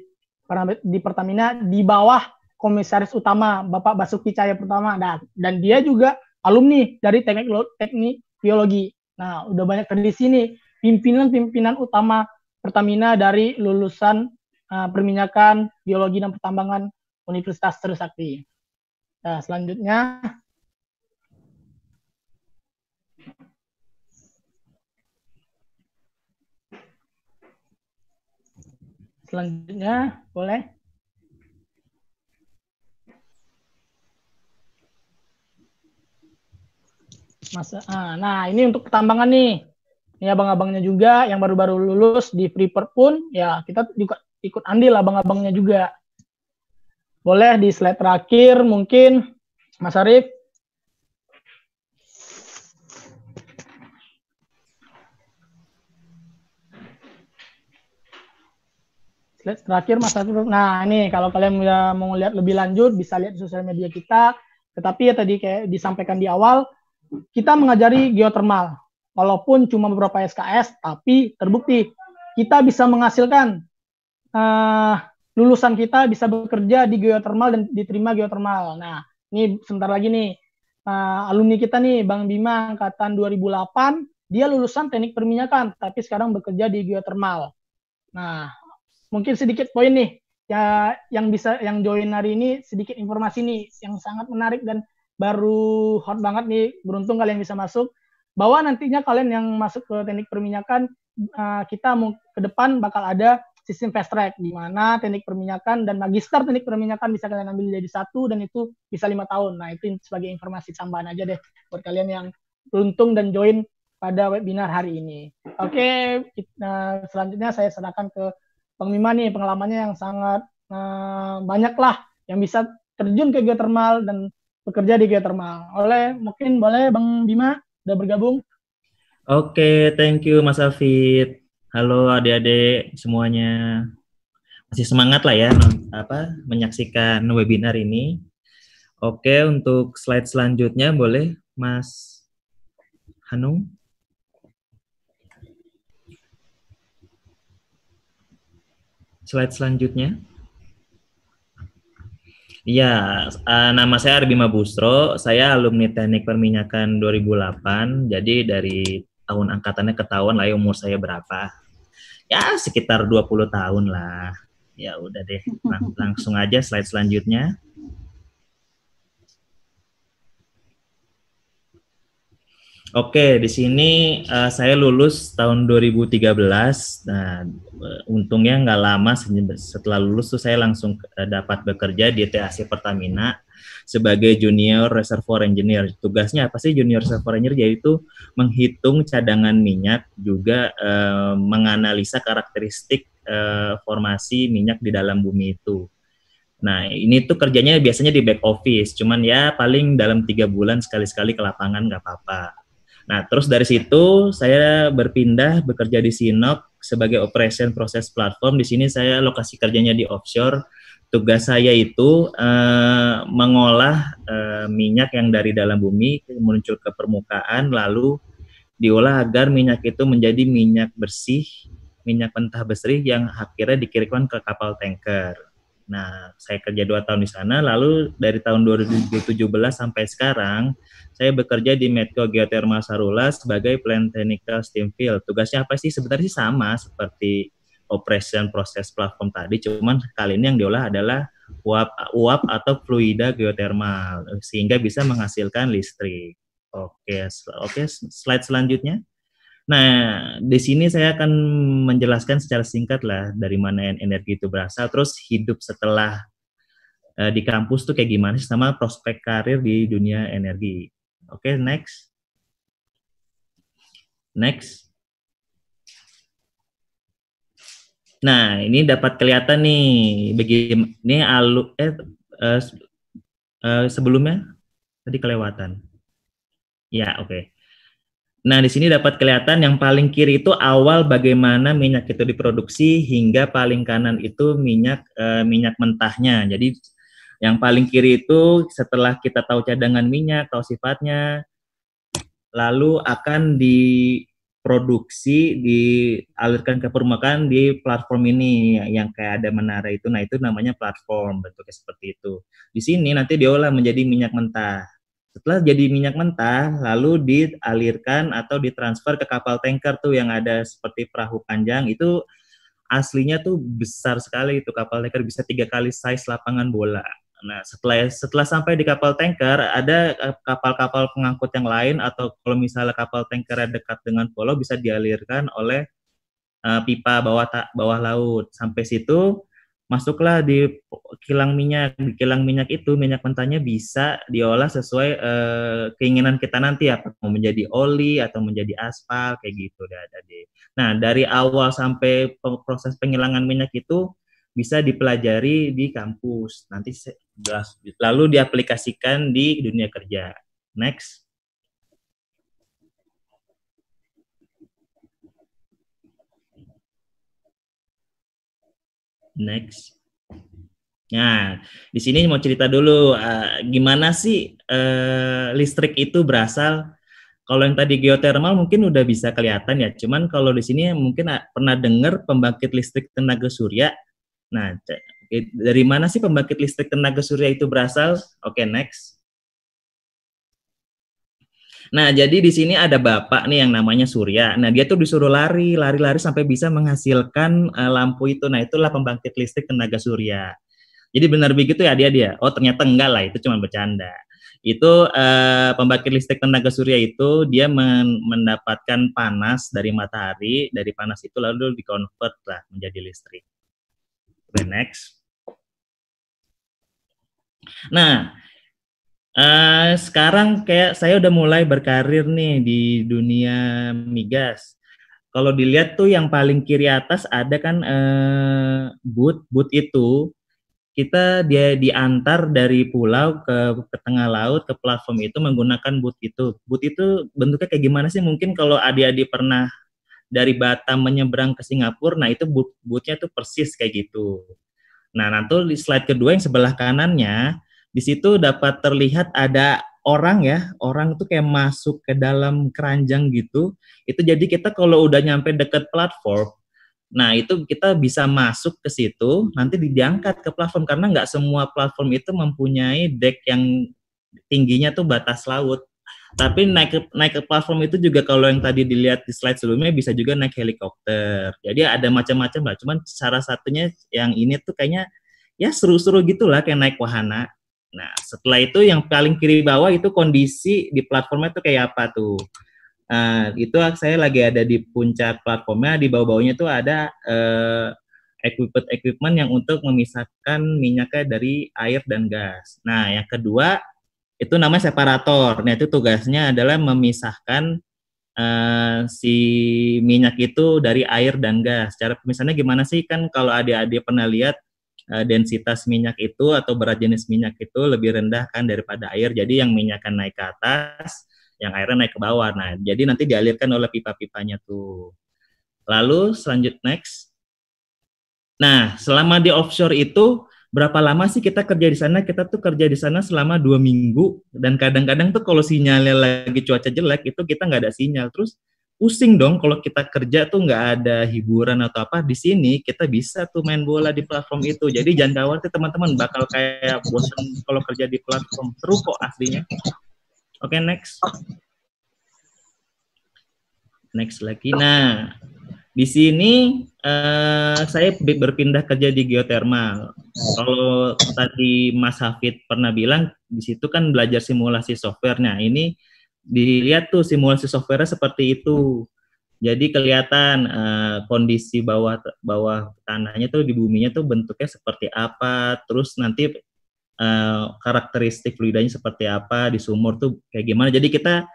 Pertamina di bawah komisaris utama Bapak Basuki Cahayapurnama. Nah, dan dia juga alumni dari teknik biologi. Nah, udah banyak dari sini pimpinan-pimpinan utama Pertamina dari lulusan perminyakan, biologi dan pertambangan Universitas Trisakti. Nah, selanjutnya. Selanjutnya, boleh. Nah, ini untuk pertambangan nih. Ini abang-abangnya juga yang baru-baru lulus di Freeport pun, ya kita juga ikut andil abang-abangnya juga. Boleh di slide terakhir mungkin, Mas Arief. Slide terakhir, Mas Arief. Nah, ini kalau kalian mau lihat lebih lanjut, bisa lihat di sosial media kita. Tetapi ya tadi kayak disampaikan di awal, kita mengajari geothermal. Walaupun cuma beberapa SKS, tapi terbukti kita bisa menghasilkan lulusan kita bisa bekerja di geothermal dan diterima geothermal. Nah, ini sebentar lagi nih alumni kita nih, Bang Bima angkatan 2008, dia lulusan teknik perminyakan, tapi sekarang bekerja di geothermal. Nah, mungkin sedikit poin nih ya yang join hari ini, sedikit informasi nih yang sangat menarik dan baru hot banget nih, beruntung kalian bisa masuk. Bahwa nantinya kalian yang masuk ke teknik perminyakan, kita ke depan bakal ada sistem fast track, di mana teknik perminyakan dan magister teknik perminyakan bisa kalian ambil jadi satu dan itu bisa 5 tahun. Nah, itu sebagai informasi tambahan aja deh buat kalian yang beruntung dan join pada webinar hari ini. Oke, selanjutnya saya serahkan ke Bang Bima nih, pengalamannya yang sangat banyak lah yang bisa terjun ke geothermal dan bekerja di geothermal. Mungkin boleh Bang Bima udah bergabung. Oke, thank you Mas Afid. Halo adik-adik semuanya. Masih semangat lah ya menyaksikan webinar ini. Oke, untuk slide selanjutnya boleh Mas Hanung. Slide selanjutnya. Ya, nama saya Arbima Bustro. Saya alumni Teknik Perminyakan 2008. Jadi dari tahun angkatannya ketahuan lah ya umur saya berapa. Ya, sekitar 20 tahun lah. Ya udah deh, langsung aja slide selanjutnya. Oke, di sini saya lulus tahun 2013. Nah, untungnya nggak lama setelah lulus tuh saya langsung dapat bekerja di TAC Pertamina sebagai Junior Reservoir Engineer. Tugasnya apa sih Junior Reservoir Engineer? Yaitu menghitung cadangan minyak, juga menganalisa karakteristik formasi minyak di dalam bumi itu. Nah, ini tuh kerjanya biasanya di back office, cuman ya paling dalam 3 bulan sekali-sekali ke lapangan nggak apa-apa. Nah, terus dari situ saya berpindah bekerja di Sinop sebagai Operation Process Platform. Di sini saya lokasi kerjanya di offshore. Tugas saya itu mengolah minyak yang dari dalam bumi muncul ke permukaan, lalu diolah agar minyak itu menjadi minyak bersih, minyak mentah bersih yang akhirnya dikirimkan ke kapal tanker. Nah, saya kerja 2 tahun di sana, lalu dari tahun 2017 sampai sekarang, saya bekerja di Medco Geothermal Sarula sebagai Plant Technical Steam Field. Tugasnya apa sih? Sebenarnya sama seperti Operation Process Platform tadi, cuman kali ini yang diolah adalah uap atau fluida geothermal, sehingga bisa menghasilkan listrik. Oke, slide selanjutnya. Nah, di sini saya akan menjelaskan secara singkat lah dari mana energi itu berasal, terus hidup setelah di kampus tuh kayak gimana sih, sama prospek karir di dunia energi. Oke, next. Next. Nah, ini dapat kelihatan nih bagaimana sebelumnya tadi kelewatan. Ya, oke. Nah, di sini dapat kelihatan yang paling kiri itu awal bagaimana minyak itu diproduksi, hingga paling kanan itu minyak mentahnya. Jadi yang paling kiri itu setelah kita tahu cadangan minyak, tahu sifatnya, lalu akan diproduksi, dialirkan ke permukaan di platform ini yang kayak ada menara itu. Nah, itu namanya platform, bentuknya seperti itu. Di sini nanti diolah menjadi minyak mentah. Setelah jadi minyak mentah, lalu dialirkan atau ditransfer ke kapal tanker tuh yang ada seperti perahu panjang. Itu aslinya tuh besar sekali, itu kapal tanker bisa 3 kali size lapangan bola. Nah, setelah sampai di kapal tanker, ada kapal-kapal pengangkut yang lain, atau kalau misalnya kapal tanker dekat dengan pulau bisa dialirkan oleh pipa bawah laut. Sampai situ masuklah di kilang minyak. Di kilang minyak itu minyak mentahnya bisa diolah sesuai keinginan kita nanti, apa mau menjadi oli atau menjadi aspal kayak gitu deh. Nah, dari awal sampai proses penghilangan minyak itu bisa dipelajari di kampus. Nanti lalu diaplikasikan di dunia kerja. Next. Next. Nah, di sini mau cerita dulu gimana sih listrik itu berasal. Kalau yang tadi geothermal mungkin udah bisa kelihatan ya. Cuman kalau di sini mungkin pernah dengar pembangkit listrik tenaga surya. Nah, dari mana sih pembangkit listrik tenaga surya itu berasal? Oke, next. Nah, jadi di sini ada bapak nih yang namanya Surya. Nah, dia tuh disuruh lari sampai bisa menghasilkan lampu itu. Nah, itulah pembangkit listrik tenaga surya. Jadi benar begitu ya dia? Oh, ternyata enggak lah, itu cuma bercanda. Itu pembangkit listrik tenaga surya itu dia mendapatkan panas dari matahari, dari panas itu lalu dikonvert lah menjadi listrik. Oke, next. Nah, sekarang kayak saya udah mulai berkarir nih di dunia migas. Kalau dilihat tuh yang paling kiri atas ada kan boot itu dia diantar dari pulau ke tengah laut ke platform itu menggunakan boot itu. Boot itu bentuknya kayak gimana sih? Mungkin kalau adik-adik pernah dari Batam menyeberang ke Singapura, nah itu bootnya tuh persis kayak gitu. Nah, nanti di slide kedua yang sebelah kanannya, di situ dapat terlihat ada orang ya, orang tuh kayak masuk ke dalam keranjang gitu. Itu jadi kita kalau udah nyampe deket platform, nah itu kita bisa masuk ke situ, nanti diangkat ke platform karena nggak semua platform itu mempunyai deck yang tingginya tuh batas laut. Tapi naik ke platform itu juga kalau yang tadi dilihat di slide sebelumnya bisa juga naik helikopter. Jadi ada macam-macam lah. Cuman salah satunya yang ini tuh kayaknya ya seru-seru gitulah kayak naik wahana. Nah setelah itu yang paling kiri bawah itu kondisi di platformnya tuh kayak apa tuh? Itu saya lagi ada di puncak platformnya, di bawah-bawahnya tuh ada equipment yang untuk memisahkan minyaknya dari air dan gas. Nah yang kedua itu namanya separator. Nah itu tugasnya adalah memisahkan si minyak itu dari air dan gas. Cara pemisahannya gimana sih? Kan kalau adik-adik pernah lihat densitas minyak itu atau berat jenis minyak itu lebih rendah kan daripada air. Jadi yang minyak kan naik ke atas, yang airnya naik ke bawah. Nah jadi nanti dialirkan oleh pipa-pipanya tuh. Lalu selanjut next. Nah selama di offshore itu berapa lama sih kita kerja di sana? Kita tuh kerja di sana selama 2 minggu dan kadang-kadang tuh kalau sinyalnya lagi cuaca jelek itu kita nggak ada sinyal. Terus pusing dong kalau kita kerja tuh nggak ada hiburan atau apa. Di sini kita bisa tuh main bola di platform itu. Jadi jangan khawatir teman-teman bakal kayak bosan kalau kerja di platform. Seru kok aslinya. Oke, next. Next lagi. Nah, di sini saya berpindah kerja di geothermal. Kalau tadi Mas Hafid pernah bilang di situ kan belajar simulasi software. Nah ini dilihat tuh simulasi software seperti itu. Jadi kelihatan kondisi bawah tanahnya tuh di buminya tuh bentuknya seperti apa. Terus nanti karakteristik fluidanya seperti apa di sumur tuh kayak gimana. Jadi kita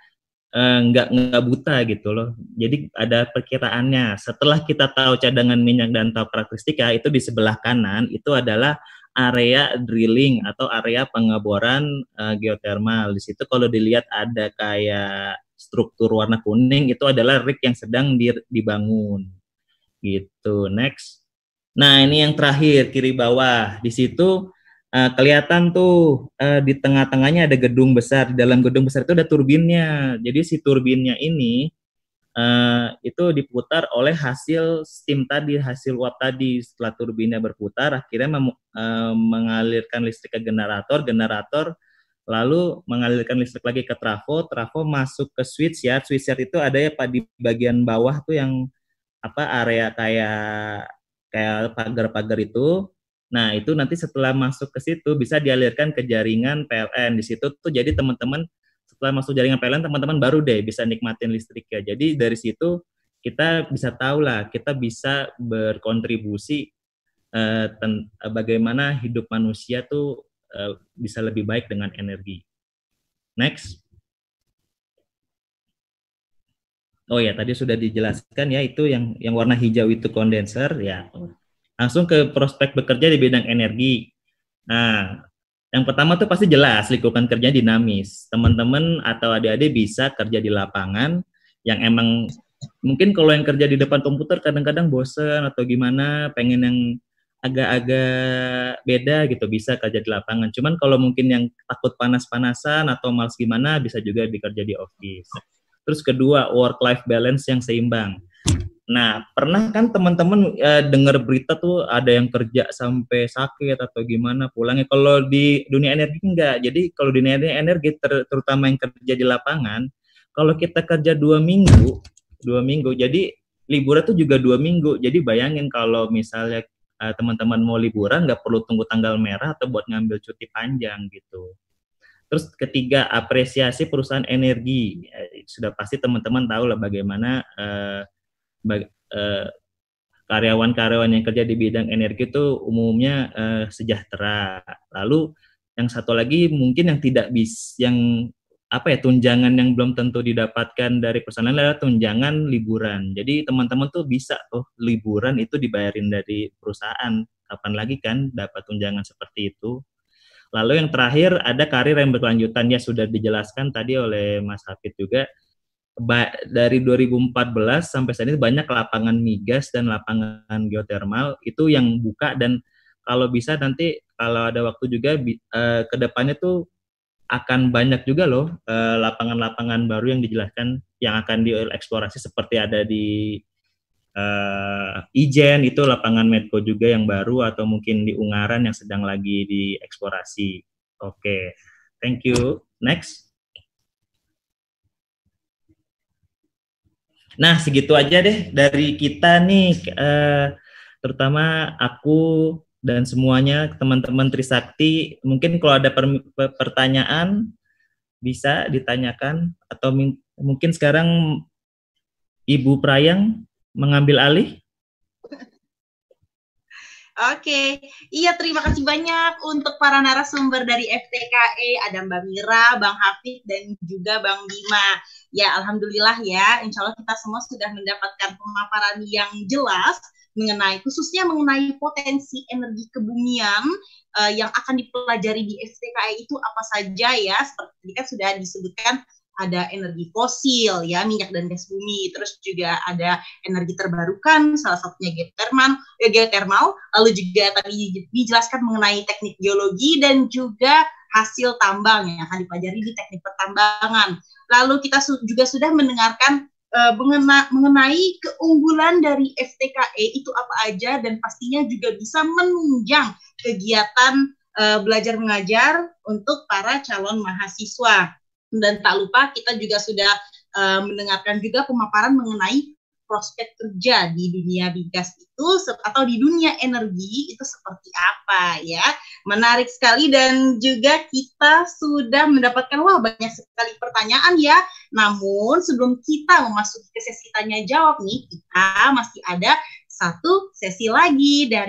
nggak buta gitu loh. Jadi ada perkiraannya. Setelah kita tahu cadangan minyak dan tahu karakteristika, itu di sebelah kanan itu adalah area drilling atau area pengeboran geothermal. Di situ kalau dilihat ada kayak struktur warna kuning itu adalah rig yang sedang dibangun. Gitu. Next. Nah ini yang terakhir kiri bawah. Di situ kelihatan tuh di tengah-tengahnya ada gedung besar. Di dalam gedung besar itu ada turbinnya. Jadi si turbinnya ini itu diputar oleh hasil steam tadi, hasil uap tadi. Setelah turbinnya berputar, akhirnya mengalirkan listrik ke generator lalu mengalirkan listrik lagi ke trafo masuk ke switchyard. Switchyard itu ada ya Pak di bagian bawah tuh yang area kayak pagar-pagar itu. Nah, itu nanti setelah masuk ke situ bisa dialirkan ke jaringan PLN. Di situ tuh jadi teman-teman setelah masuk jaringan PLN teman-teman baru deh bisa nikmatin listriknya. Jadi dari situ kita bisa tahu lah, kita bisa berkontribusi bagaimana hidup manusia tuh bisa lebih baik dengan energi. Next. Oh ya, tadi sudah dijelaskan ya, itu yang warna hijau itu kondenser ya. Langsung ke prospek bekerja di bidang energi. Nah, yang pertama tuh pasti jelas lingkungan kerja dinamis. Teman-teman atau adik-adik bisa kerja di lapangan yang emang mungkin kalau yang kerja di depan komputer kadang-kadang bosen atau gimana, pengen yang agak-agak beda gitu, bisa kerja di lapangan. Cuman kalau mungkin yang takut panas-panasan atau males gimana, bisa juga dikerja di office. Terus kedua, work-life balance yang seimbang. Nah, pernah kan teman-teman dengar berita tuh ada yang kerja sampai sakit atau gimana pulangnya. Kalau di dunia energi enggak. Jadi kalau di dunia energi terutama yang kerja di lapangan, kalau kita kerja 2 minggu, jadi liburan tuh juga 2 minggu. Jadi bayangin kalau misalnya teman-teman mau liburan nggak perlu tunggu tanggal merah atau buat ngambil cuti panjang gitu. Terus ketiga, apresiasi perusahaan energi. Sudah pasti teman-teman tahu lah bagaimana karyawan-karyawan yang kerja di bidang energi itu umumnya sejahtera. Lalu yang satu lagi mungkin yang tidak yang tunjangan yang belum tentu didapatkan dari perusahaan adalah tunjangan liburan. Jadi teman-teman tuh bisa liburan itu dibayarin dari perusahaan. Kapan lagi kan dapat tunjangan seperti itu. Lalu yang terakhir ada karir yang berkelanjutan, ya sudah dijelaskan tadi oleh Mas Hafid juga. Dari 2014 sampai saat ini banyak lapangan migas dan lapangan geotermal itu yang buka, dan kalau bisa nanti kalau ada waktu juga ke depannya tuh akan banyak juga loh lapangan-lapangan baru yang dijelaskan yang akan dieksplorasi seperti ada di Ijen itu lapangan Medco juga yang baru, atau mungkin di Ungaran yang sedang lagi dieksplorasi. Oke, thank you. Next. Nah, segitu aja deh dari kita nih, terutama aku dan semuanya teman-teman Trisakti. Mungkin kalau ada pertanyaan bisa ditanyakan, atau mungkin sekarang Ibu Prayang mengambil alih. Oke, iya terima kasih banyak untuk para narasumber dari FTKE, ada Mbak Mira, Bang Hafid, dan juga Bang Bima. Ya, alhamdulillah ya, insya Allah kita semua sudah mendapatkan pemaparan yang jelas khususnya mengenai potensi energi kebumian yang akan dipelajari di FTKE itu apa saja ya. Seperti tadi kan sudah disebutkan, ada energi fosil ya, minyak dan gas bumi, terus juga ada energi terbarukan, salah satunya geotermal, lalu juga tadi dijelaskan mengenai teknik geologi dan juga hasil tambang yang akan dipelajari di teknik pertambangan. Lalu kita juga sudah mendengarkan mengenai keunggulan dari FTKE itu apa aja, dan pastinya juga bisa menunjang kegiatan belajar mengajar untuk para calon mahasiswa. Dan tak lupa kita juga sudah mendengarkan juga pemaparan mengenai prospek kerja di dunia migas itu atau di dunia energi itu seperti apa ya. Menarik sekali, dan juga kita sudah mendapatkan banyak sekali pertanyaan ya. Namun sebelum kita memasuki ke sesi tanya jawab nih, kita masih ada satu sesi lagi dari